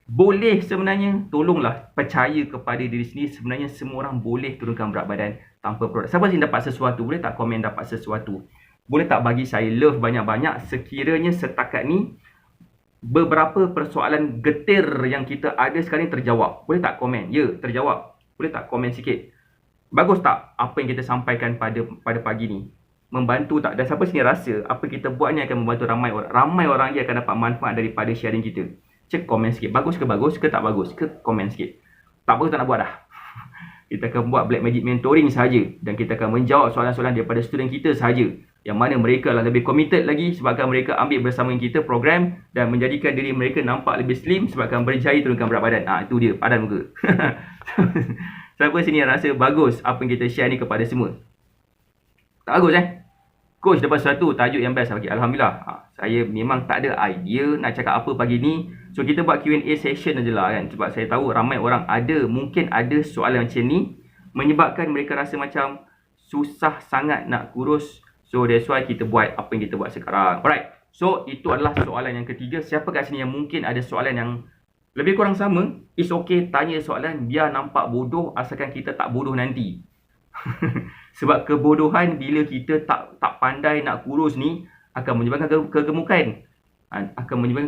Boleh sebenarnya, tolonglah percaya kepada diri sendiri, sebenarnya semua orang boleh turunkan berat badan tanpa produk. Siapa sini dapat sesuatu? Boleh tak komen dapat sesuatu? Boleh tak bagi saya love banyak-banyak sekiranya setakat ni beberapa persoalan getir yang kita ada sekarang ni terjawab? Boleh tak komen? Ya, terjawab. Boleh tak komen sikit? Bagus tak apa yang kita sampaikan pada pagi ni? Membantu tak? Dan siapa sini rasa apa kita buat ni akan membantu ramai orang? Ramai orang dia akan dapat manfaat daripada sharing kita. Cek komen sikit. Bagus ke tak bagus ke? Komen sikit. Tak bagus tak nak buat dah. Kita akan buat Black Magic Mentoring sahaja. Dan kita akan menjawab soalan-soalan daripada student kita sahaja. Yang mana mereka lah lebih committed lagi sebabkan mereka ambil bersama kita program dan menjadikan diri mereka nampak lebih slim sebabkan berjaya turunkan berat badan. Itu dia, padan muka. Siapa sini yang rasa bagus apa yang kita share ni kepada semua? Tak bagus Coach dapat satu tajuk yang best bagi. Alhamdulillah. Saya memang tak ada idea nak cakap apa pagi ni. So kita buat Q&A session je lah kan. Sebab saya tahu ramai orang mungkin ada soalan macam ni, menyebabkan mereka rasa macam susah sangat nak kurus. So that's why kita buat apa yang kita buat sekarang. Alright. So itu adalah soalan yang ketiga. Siapa kat sini yang mungkin ada soalan yang lebih kurang sama? It's okay tanya soalan, biar nampak bodoh asalkan kita tak bodoh nanti. Sebab kebodohan bila kita tak pandai nak kurus ni akan menyebabkan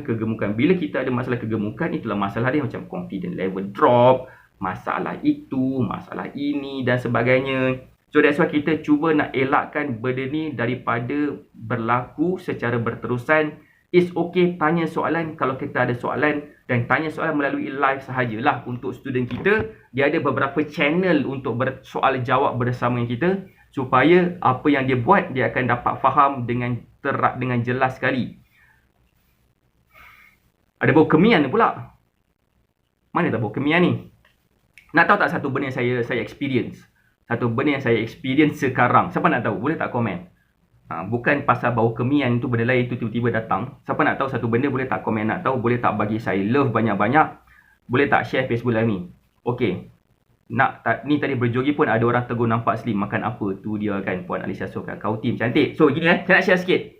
kegemukan. Bila kita ada masalah kegemukan, itulah masalah dia, macam confidence level drop, masalah itu, masalah ini dan sebagainya. So that's why kita cuba nak elakkan benda ni daripada berlaku secara berterusan. It's okay tanya soalan kalau kita ada soalan, dan tanya soalan melalui live sahajalah. Untuk student kita, dia ada beberapa channel untuk bersoal jawab bersama dengan kita, supaya apa yang dia buat dia akan dapat faham dengan jelas sekali. Ada bau kemian pula. Mana tak bau kemian ni? Nak tahu tak satu benda yang saya experience? Satu benda yang saya experience sekarang. Siapa nak tahu? Boleh tak komen? Bukan pasal bau kemian tu, benda lain tu tiba-tiba datang. Siapa nak tahu satu benda, boleh tak komen? Nak tahu, boleh tak bagi saya love banyak-banyak? Boleh tak share Facebook live ni? Okey. Ni tadi berjogi pun ada orang tegur nampak slim. Makan apa? Tu dia kan, Puan Alicia Soka. Kau team cantik. So gini saya nak share sikit.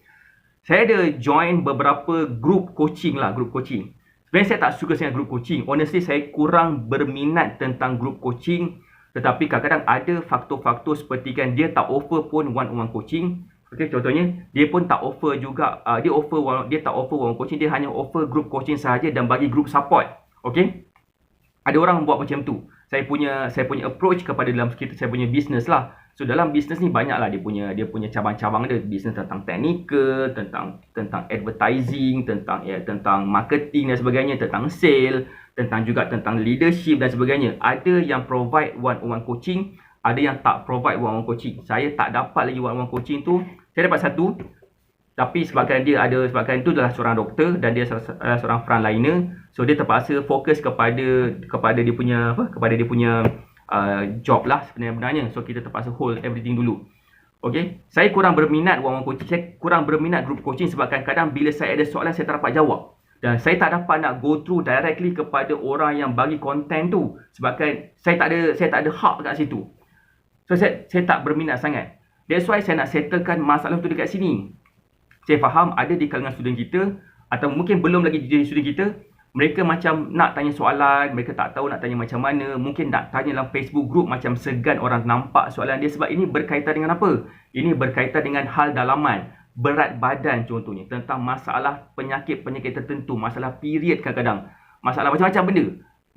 Saya ada join beberapa group coaching lah. Group coaching. Sebenarnya saya tak suka dengan group coaching. Honestly, saya kurang berminat tentang group coaching. Tetapi kadang-kadang ada faktor-faktor seperti kan, dia tak offer pun one-on-one coaching. Okay, contohnya dia pun tak offer juga, dia tak offer one coaching, dia hanya offer group coaching sahaja dan bagi group support. Okay, ada orang buat macam tu. Saya punya approach kepada dalam saya punya business lah. So dalam business ni banyak lah dia punya cabang-cabang dia. Business tentang technical, tentang advertising, tentang marketing dan sebagainya, tentang sale, tentang leadership dan sebagainya. Ada yang provide one-on-one coaching, ada yang tak provide one-on-one coaching. Saya tak dapat lagi one-on-one coaching tu. Saya dapat satu, Tapi sebabkan itu adalah seorang doktor dan dia seorang frontliner, so dia terpaksa fokus kepada dia punya job lah sebenarnya. So kita terpaksa hold everything dulu. Okay, saya kurang berminat coaching, saya kurang berminat group coaching sebab kadang-kadang bila saya ada soalan saya tak dapat jawab. Dan saya tak dapat nak go through directly kepada orang yang bagi konten tu sebabkan saya tak ada hak kat situ. So saya tak berminat sangat. That's why saya nak settlekan masalah tu dekat sini. Saya faham ada di kalangan student kita atau mungkin belum lagi jadi student kita, mereka macam nak tanya soalan, mereka tak tahu nak tanya macam mana, mungkin nak tanya dalam Facebook group macam segan orang nampak soalan dia sebab ini berkaitan dengan apa? Ini berkaitan dengan hal dalaman, berat badan contohnya, tentang masalah penyakit-penyakit tertentu, masalah period kadang-kadang, masalah macam-macam benda.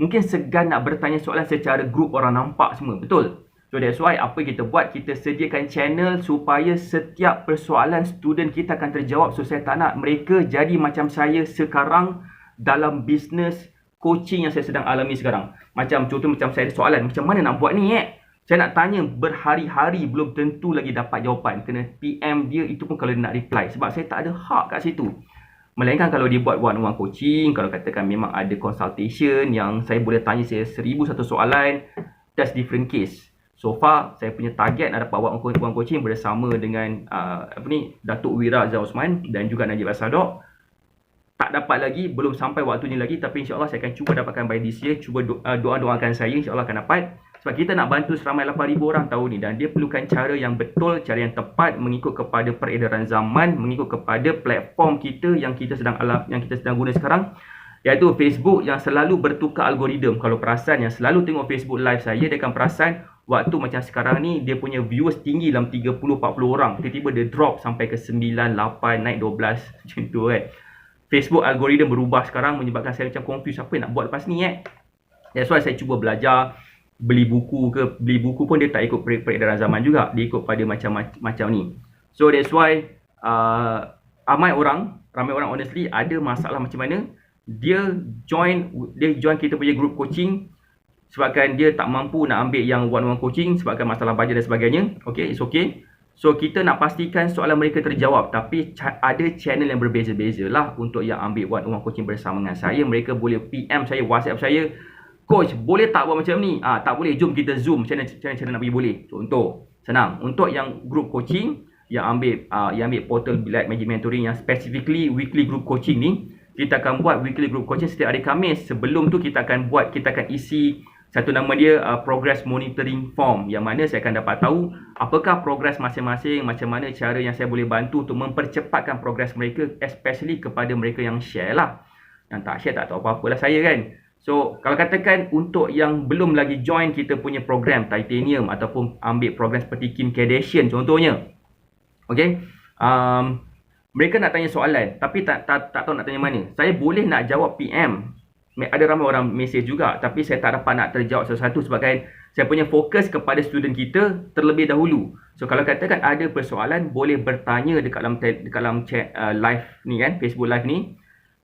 Mungkin segan nak bertanya soalan secara group orang nampak semua, betul? So that's why apa kita buat, kita sediakan channel supaya setiap persoalan student kita akan terjawab. So saya tak nak mereka jadi macam saya sekarang dalam bisnes coaching yang saya sedang alami sekarang. Macam contoh macam saya ada soalan, macam mana nak buat ni saya nak tanya berhari-hari belum tentu lagi dapat jawapan. Kena PM dia, itu pun kalau dia nak reply. Sebab saya tak ada hak kat situ. Melainkan kalau dia buat one-on-one coaching, kalau katakan memang ada consultation yang saya boleh tanya saya 1001 soalan, that's different case. So far, saya punya target nak dapat one coaching bersama dengan Datuk Wira Azhar Osman dan juga Najib Asadok. Tak dapat lagi, belum sampai waktunya lagi, tapi insyaAllah saya akan cuba dapatkan by this year. Cuba doakan saya, insyaAllah akan dapat. Sebab kita nak bantu seramai 8,000 orang tahun ni, dan dia perlukan cara yang betul, cara yang tepat, mengikut kepada peredaran zaman, mengikut kepada platform kita yang kita sedang guna sekarang, iaitu Facebook yang selalu bertukar algoritma. Kalau perasan yang selalu tengok Facebook live saya, dia akan perasan waktu macam sekarang ni dia punya viewers tinggi dalam 30-40 orang, tiba-tiba dia drop sampai ke 9, 8, naik 12 macam tu kan. Facebook algoritma berubah sekarang menyebabkan saya macam confused apa yang nak buat lepas ni That's why saya cuba belajar, beli buku pun dia tak ikut peredaran zaman juga, dia ikut pada macam ni. So that's why ramai orang honestly ada masalah macam mana dia join kita punya group coaching sebabkan dia tak mampu nak ambil yang one-on-one coaching sebabkan masalah bajet dan sebagainya. Okay, it's okay. So kita nak pastikan soalan mereka terjawab, tapi ada channel yang berbeza-beza lah untuk yang ambil one-on-one coaching bersama dengan saya. Mereka boleh PM saya, WhatsApp saya, coach boleh tak buat macam ni? Tak boleh, jom kita zoom. Macam mana nak pergi boleh? Contoh, senang. Untuk yang group coaching yang ambil portal Light Magic Mentoring yang specifically weekly group coaching ni, kita akan buat weekly group coaching setiap hari Khamis. Sebelum tu kita akan isi satu nama dia progress monitoring form, yang mana saya akan dapat tahu apakah progress masing-masing, macam mana cara yang saya boleh bantu untuk mempercepatkan progress mereka, especially kepada mereka yang share lah. Yang tak share tak tahu apa-apalah saya kan. So kalau katakan untuk yang belum lagi join kita punya program Titanium ataupun ambil program seperti Kim Kardashian contohnya, okay, mereka nak tanya soalan tapi tak tahu nak tanya mana, saya boleh nak jawab PM. Ada ramai orang mesej juga, tapi saya tak dapat nak terjawab satu-satu sebabkan saya punya fokus kepada student kita terlebih dahulu. So kalau katakan ada persoalan, boleh bertanya dekat dalam chat live ni kan, Facebook live ni.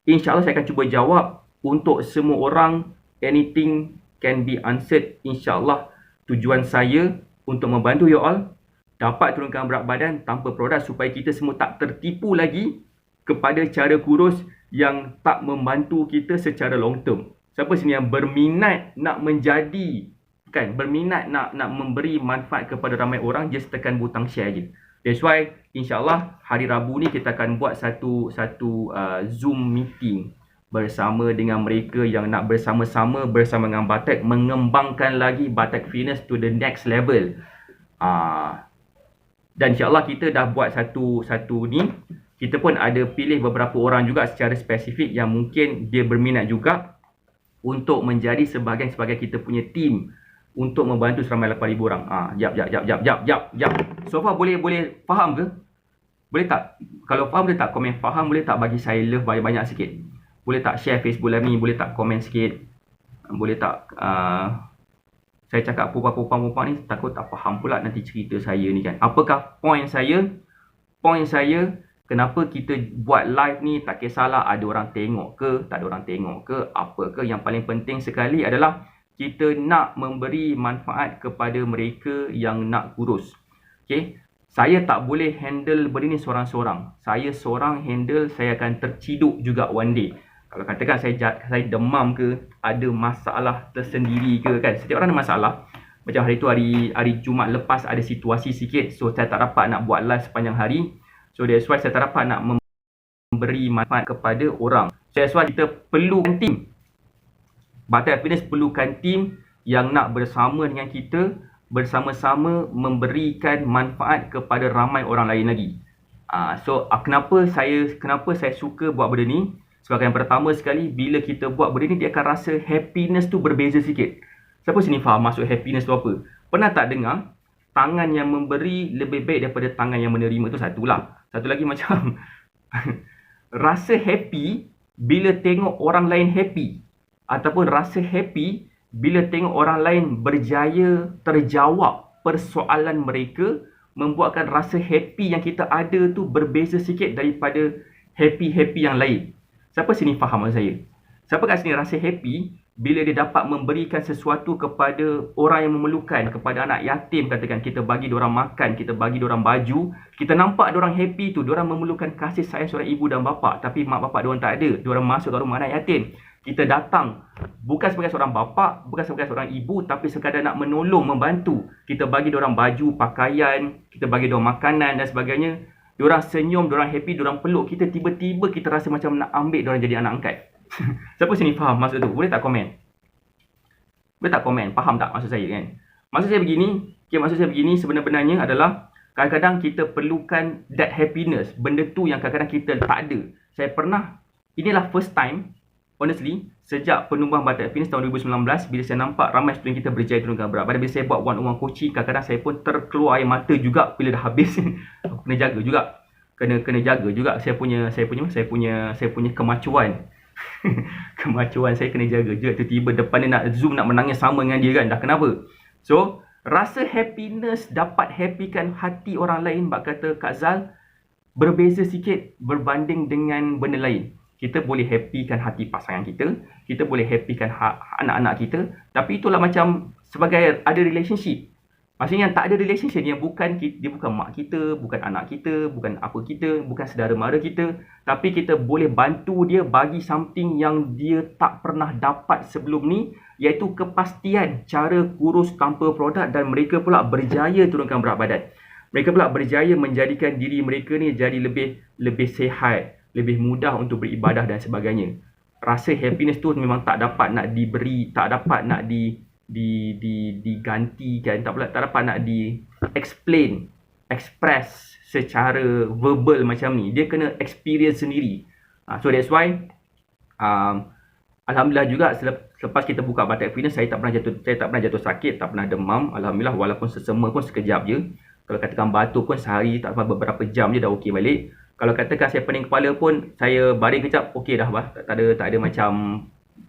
InsyaAllah saya akan cuba jawab untuk semua orang. Anything can be answered. InsyaAllah tujuan saya untuk membantu you all dapat turunkan berat badan tanpa produk supaya kita semua tak tertipu lagi kepada cara kurus yang tak membantu kita secara long term. Siapa sini yang berminat nak menjadi, kan, berminat nak memberi manfaat kepada ramai orang, just tekan butang share je. That's why insyaAllah hari Rabu ni kita akan buat satu Zoom meeting bersama dengan mereka yang nak bersama-sama bersama dengan Batek mengembangkan lagi Batek Fitness to the next level. Dan insyaAllah kita dah buat satu ni. Kita pun ada pilih beberapa orang juga secara spesifik yang mungkin dia berminat juga untuk menjadi sebagai kita punya team untuk membantu seramai 8,000 orang. Jap. So far boleh faham ke? Boleh tak? Kalau faham boleh tak komen faham, boleh tak bagi saya love banyak-banyak sikit? Boleh tak share Facebook live ni? Boleh tak komen sikit? Boleh tak saya cakap perempuan-perempuan ni takut tak faham pula nanti cerita saya ni kan. Apakah point saya? Point saya, kenapa kita buat live ni, tak kisahlah ada orang tengok ke, tak ada orang tengok ke, apa ke. Yang paling penting sekali adalah kita nak memberi manfaat kepada mereka yang nak kurus. Okay? Saya tak boleh handle benda ni seorang-seorang. Saya seorang handle, saya akan terciduk juga one day. Kalau katakan saya demam ke, ada masalah tersendiri ke kan. Setiap orang ada masalah. Macam hari tu hari Jumaat lepas ada situasi sikit. So saya tak dapat nak buat live sepanjang hari. So that's why saya tak dapat nak memberi manfaat kepada orang. So that's why kita perlukan team. Batal Happiness perlukan team yang nak bersama dengan kita, bersama-sama memberikan manfaat kepada ramai orang lain lagi. Kenapa saya suka buat benda ni? Sebab yang pertama sekali, bila kita buat benda ni, dia akan rasa happiness tu berbeza sikit. Siapa sini faham maksud happiness tu apa? Pernah tak dengar tangan yang memberi lebih baik daripada tangan yang menerima? Tu satulah. Satu lagi macam rasa happy bila tengok orang lain happy, ataupun rasa happy bila tengok orang lain berjaya terjawab persoalan mereka, membuatkan rasa happy yang kita ada tu berbeza sikit daripada happy-happy yang lain. Siapa sini faham maksud saya? Siapa kat sini rasa happy bila dia dapat memberikan sesuatu kepada orang yang memerlukan, kepada anak yatim katakan, kita bagi diorang makan, kita bagi diorang baju, kita nampak diorang happy tu, diorang memerlukan kasih sayang seorang ibu dan bapa, tapi mak bapak diorang tak ada, diorang masuk ke rumah anak yatim. Kita datang bukan sebagai seorang bapa, bukan sebagai seorang ibu, tapi sekadar nak menolong, membantu. Kita bagi diorang baju, pakaian, kita bagi diorang makanan dan sebagainya. Diorang senyum, diorang happy, diorang peluk kita, tiba-tiba kita rasa macam nak ambil diorang jadi anak angkat. Siapa sini faham maksud tu? Boleh tak komen? Boleh tak komen? Faham tak maksud saya kan? Maksud saya begini, sebenarnya adalah kadang-kadang kita perlukan that happiness. Benda tu yang kadang-kadang kita tak ada. Saya pernah, inilah first time, honestly, sejak penumbuhan Batal Happiness tahun 2019, bila saya nampak ramai student kita berjaya turunkan berat badan, bila saya buat one-on-one coaching, kadang-kadang saya pun terkeluar air mata juga bila dah habis. Aku kena jaga juga. Kena jaga juga saya punya kemacuan. Kemacuan saya kena jaga juga. Tiba-tiba depan dia nak zoom, nak menangis sama dengan dia kan. Dah kenapa? So, rasa happiness dapat happykan hati orang lain, bak kata Kak Zal, berbeza sikit berbanding dengan benda lain. Kita boleh happykan hati pasangan kita, kita boleh happykan anak-anak kita, tapi itulah macam sebagai ada relationship. Maksudnya yang tak ada relationship, dia bukan mak kita, bukan anak kita, bukan apa kita, bukan saudara mara kita, tapi kita boleh bantu dia bagi something yang dia tak pernah dapat sebelum ni, iaitu kepastian cara kurus tanpa produk, dan mereka pula berjaya turunkan berat badan. Mereka pula berjaya menjadikan diri mereka ni jadi lebih sihat, lebih mudah untuk beribadah dan sebagainya. Rasa happiness tu memang tak dapat nak diberi, tak dapat nak digantikan, tak dapat nak express secara verbal macam ni. Dia kena experience sendiri. So that's why alhamdulillah juga selepas kita buka Batal Happiness, saya tak pernah jatuh sakit, tak pernah demam. Alhamdulillah, walaupun sesama pun sekejap je. Kalau katakan batuk pun sehari, tak apa, beberapa jam je dah okey balik. Kalau katakan saya pening kepala pun, saya baring kejap, okey dah bah. Tak ada macam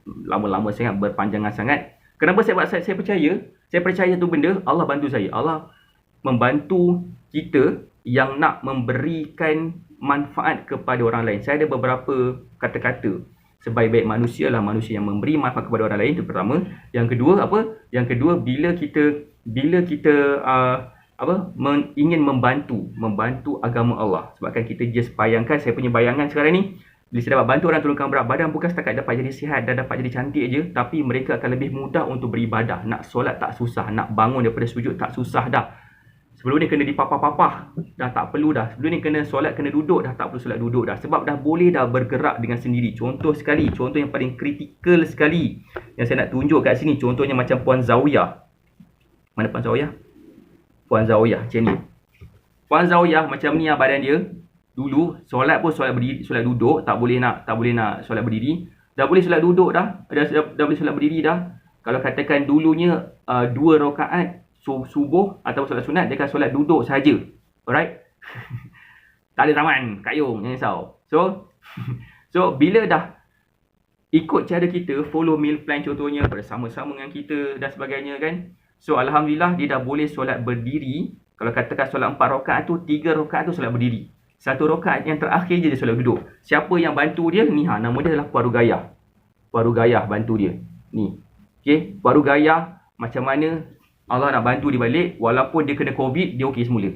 lama-lama sangat, berpanjangan sangat. Kenapa saya percaya? Saya percaya tu benda, Allah bantu saya. Allah membantu kita yang nak memberikan manfaat kepada orang lain. Saya ada beberapa kata-kata. Sebaik-baik manusia lah manusia yang memberi manfaat kepada orang lain, itu pertama. Yang kedua apa? Yang kedua, bila kita ingin membantu agama Allah. Sebabkan kita just bayangkan, saya punya bayangan sekarang ni, bila saya dapat bantu orang turunkan berat badan, bukan setakat dapat jadi sihat dan dapat jadi cantik je, tapi mereka akan lebih mudah untuk beribadah. Nak solat tak susah, nak bangun daripada sujud tak susah dah. Sebelum ni kena dipapah-papah, dah tak perlu dah. Sebelum ni kena solat, kena duduk, dah tak perlu solat duduk dah. Sebab dah boleh dah bergerak dengan sendiri. Contoh yang paling kritikal sekali yang saya nak tunjuk kat sini, contohnya macam Puan Zawiyah. Mana Puan Zawiyah? Puan Zawiyah macam ni. Puan Zawiyah macam ni lah badan dia. Dulu solat pun solat berdiri, solat duduk, tak boleh nak solat berdiri. Dah boleh solat duduk dah, dah boleh solat berdiri dah. Kalau katakan dulunya 2 rakaat subuh atau solat sunat, dia akan solat duduk saja. Alright? Tak ada taman, kayung, jangan risau. So bila dah ikut cara kita, follow meal plan contohnya, bersama-sama dengan kita dan sebagainya kan. So alhamdulillah dia dah boleh solat berdiri. Kalau katakan solat 4 rakaat tu, 3 rakaat tu solat berdiri. 1 rakaat yang terakhir je dia solat duduk. Siapa yang bantu dia? Ni nama dia adalah Puan Rugayah. Puan Rugayah bantu dia. Ni. Okey, Puan Rugayah macam mana Allah nak bantu dia balik, walaupun dia kena COVID, dia okey semula.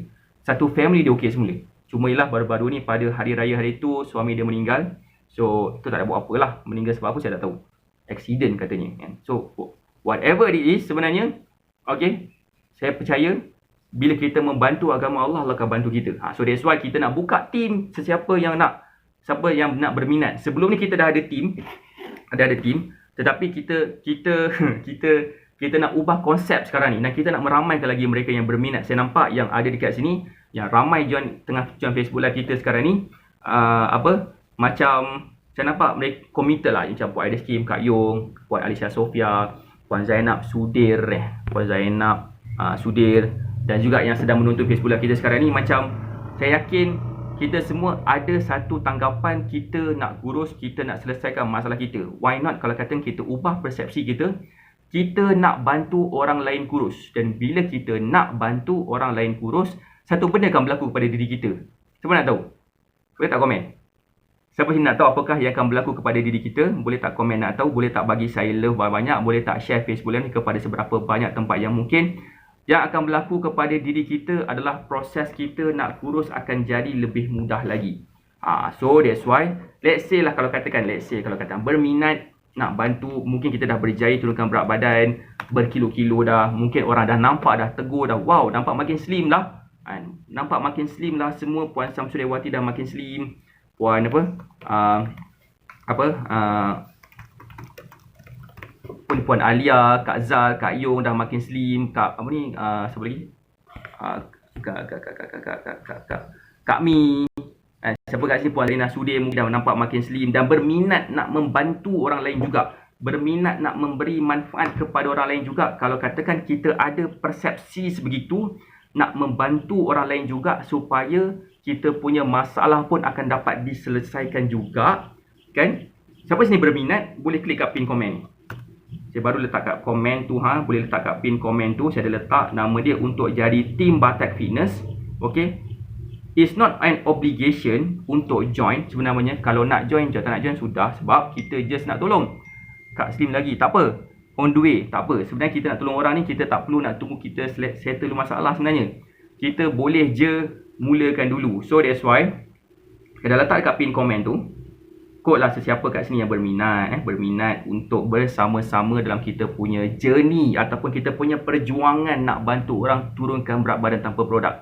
satu family dia okey semula. Cuma ialah baru-baru ni pada hari raya hari tu suami dia meninggal. So tu tak ada buat apalah. Meninggal sebab apa saya tak tahu. Accident katanya kan. So whatever it is sebenarnya, okey, saya percaya bila kita membantu agama Allah, Allah akan bantu kita. So that's why kita nak buka team siapa yang nak berminat. Sebelum ni kita dah ada team. Ada team, tetapi kita nak ubah konsep sekarang ni dan kita nak meramaikan lagi mereka yang berminat. Saya nampak yang ada dekat sini yang ramai tengah join Facebook live kita sekarang ni, macam saya nampak mereka committed lah, macam Puan Aida Skim, Kak Yong, Puan Alicia Sofia, Puan Zainab Sudir, Sudir, dan juga yang sedang menonton Facebook live kita sekarang ni. Macam saya yakin kita semua ada satu tanggapan, kita nak kurus, kita nak selesaikan masalah kita. Why not kalau kata kita ubah persepsi kita, kita nak bantu orang lain kurus. Dan bila kita nak bantu orang lain kurus, satu benda akan berlaku kepada diri kita. Siapa nak tahu? Boleh tak komen? Siapa sini nak tahu apakah yang akan berlaku kepada diri kita? Boleh tak komen nak tahu? Boleh tak bagi saya love banyak? Boleh tak share Facebook ni kepada seberapa banyak tempat yang mungkin? Yang akan berlaku kepada diri kita adalah proses kita nak kurus akan jadi lebih mudah lagi. So that's why, let's say kalau katakan berminat nak bantu, mungkin kita dah berjaya turunkan berat badan berkilo-kilo dah, mungkin orang dah nampak, dah tegur dah, wow, nampak makin slim lah. Nampak makin slim lah semua. Puan Samsudiawati dah makin slim. Puan Puan Alia, Kak Zal, Kak Yong dah makin slim. Kak siapa lagi? Kak Mi. Siapa kat sini? Puan Lina Sudir mungkin dah nampak makin slim dan berminat nak membantu orang lain juga. Berminat nak memberi manfaat kepada orang lain juga. Kalau katakan kita ada persepsi sebegitu, nak membantu orang lain juga supaya kita punya masalah pun akan dapat diselesaikan juga, kan? Siapa sini berminat, boleh klik kat pin komen ni. Saya baru letak kat komen tu, boleh letak kat pin komen tu. Saya ada letak nama dia untuk jadi Team Batak Fitness. Okay, it's not an obligation untuk join sebenarnya. Kalau nak join, tak nak join sudah, sebab kita just nak tolong Kak Slim lagi, tak apa, on the way, tak apa. Sebenarnya kita nak tolong orang ni, kita tak perlu nak tunggu kita settle masalah sebenarnya. Kita boleh je mulakan dulu. So that's why saya dah letak kat pin komen tu. Kod lah sesiapa kat sini yang berminat untuk bersama-sama dalam kita punya journey ataupun kita punya perjuangan nak bantu orang turunkan berat badan tanpa produk.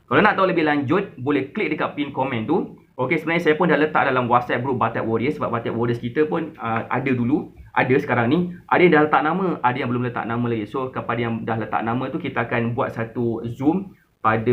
Kalau nak tahu lebih lanjut, boleh klik dekat pin komen tu. Okey, sebenarnya saya pun dah letak dalam WhatsApp group Batak Warriors, sebab Batak Warriors kita pun ada dulu, ada sekarang ni. Ada yang dah letak nama, ada yang belum letak nama lagi. So kepada yang dah letak nama tu, kita akan buat satu Zoom pada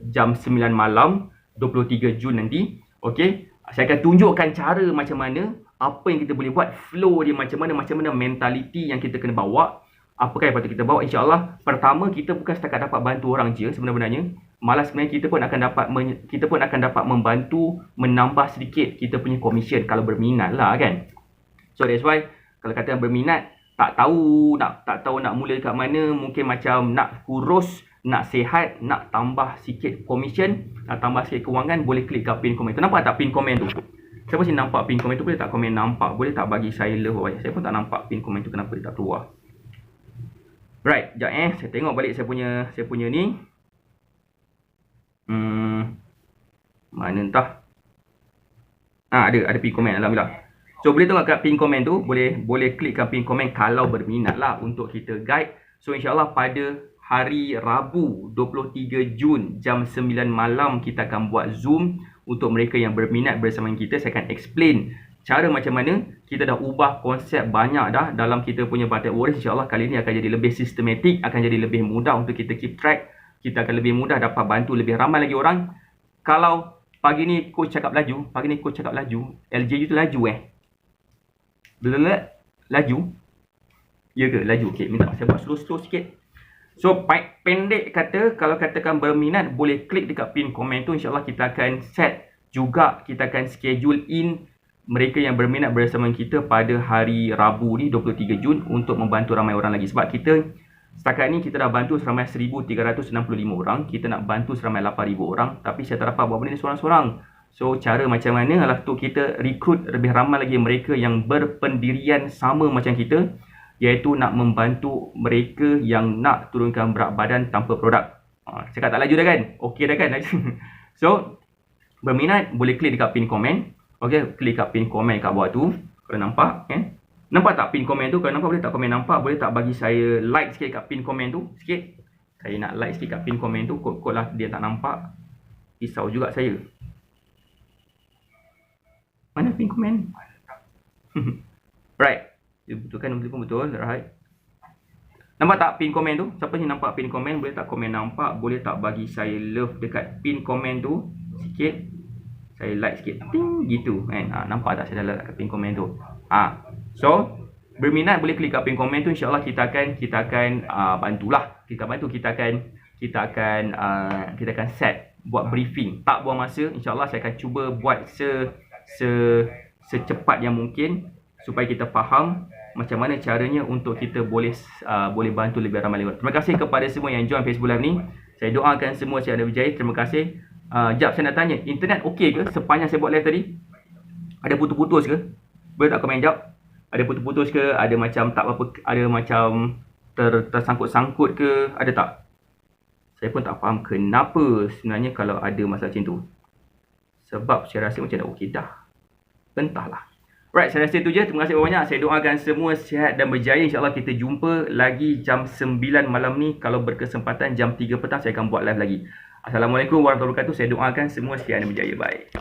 jam 9 malam 23 Jun nanti. Okey, saya akan tunjukkan cara macam mana, apa yang kita boleh buat, flow dia macam mana mentality yang kita kena bawa. Apakah yang patut kita bawa? InsyaAllah, pertama kita bukan setakat dapat bantu orang je sebenarnya. Malah sebenarnya kita pun akan dapat membantu menambah sedikit kita punya komisen kalau berminat lah, kan. So that's why kalau kata yang berminat tak tahu nak mula kat mana, mungkin macam nak kurus, nak sihat, nak tambah sikit komisen, nak tambah sikit kewangan, boleh klik kat pin komen tu. Nampak tak pin komen tu? Siapa sih nampak pin komen tu? Boleh tak komen nampak? Boleh tak bagi saya love? Saya pun tak nampak pin komen tu, kenapa dia tak keluar. Right, sekejap saya tengok balik saya punya ni. Mana entah. Ada pin komen, alhamdulillah. So boleh tengok kat pin komen tu, boleh klik kat pin komen kalau berminat lah untuk kita guide. So insyaAllah pada hari Rabu 23 Jun jam 9 malam kita akan buat Zoom untuk mereka yang berminat bersama kita. Saya akan explain cara macam mana. Kita dah ubah konsep banyak dah dalam kita punya Batak Warriors. InsyaAllah kali ni akan jadi lebih sistematik, akan jadi lebih mudah untuk kita keep track. Kita akan lebih mudah dapat bantu lebih ramai lagi orang. Kalau pagi ni coach cakap laju, LJU tu laju laju. Ya ke? Laju. Okey, minta saya buat slow sikit. So pendek kata, kalau katakan berminat, boleh klik dekat pin komen tu. InsyaAllah kita akan set juga, kita akan schedule in mereka yang berminat bersama kita pada hari Rabu ni 23 Jun untuk membantu ramai orang lagi. Sebab kita setakat ni kita dah bantu seramai 1365 orang. Kita nak bantu seramai 8000 orang, tapi saya tak dapat buat benda ni seorang-seorang. So cara macam mana adalah untuk kita rekrut lebih ramai lagi mereka yang berpendirian sama macam kita, iaitu nak membantu mereka yang nak turunkan berat badan tanpa produk. Cakap tak laju dah kan? Okey dah kan? So, berminat boleh klik dekat pin komen. Okey, klik kat pin komen kat bawah tu. Kalau nampak, nampak tak pin komen tu? Kalau nampak boleh tak komen nampak? Boleh tak bagi saya like sikit kat pin komen tu? Sikit. Saya nak like sikit kat pin komen tu. Kod lah dia tak nampak. Risau juga saya. Mana pin komen? Right. Dia betulkan nombor telefon betul. Right. Nampak tak pin komen tu? Siapa yang nampak pin komen? Boleh tak komen nampak? Boleh tak bagi saya love dekat pin komen tu? Sikit. Saya like sikit. Ting, gitu kan. Nampak tak saya dah like kat pin komen tu? So, berminat boleh klik kat pin komen tu. InsyaAllah kita akan bantulah. Kita akan set buat briefing. Tak buang masa. InsyaAllah saya akan cuba buat secepat yang mungkin supaya kita faham macam mana caranya untuk kita boleh bantu lebih ramai lagi. Terima kasih kepada semua yang join Facebook Live ni. Saya doakan semua saya ada berjaya. Terima kasih. Jap, saya nak tanya, internet okey ke sepanjang saya buat live tadi? Ada putus-putus ke? Boleh tak komen jap? Ada putus-putus ke? Ada macam tak apa, ada macam tersangkut-sangkut ke? Ada tak? Saya pun tak faham kenapa sebenarnya kalau ada masalah macam tu. Sebab saya rasa macam dah okey dah. Entahlah. Right, saya rasa itu je. Terima kasih banyak. Saya doakan semua sihat dan berjaya. InsyaAllah kita jumpa lagi jam 9 malam ni. Kalau berkesempatan jam 3 petang saya akan buat live lagi. Assalamualaikum warahmatullahi wabarakatuh. Saya doakan semua sihat dan berjaya. Bye.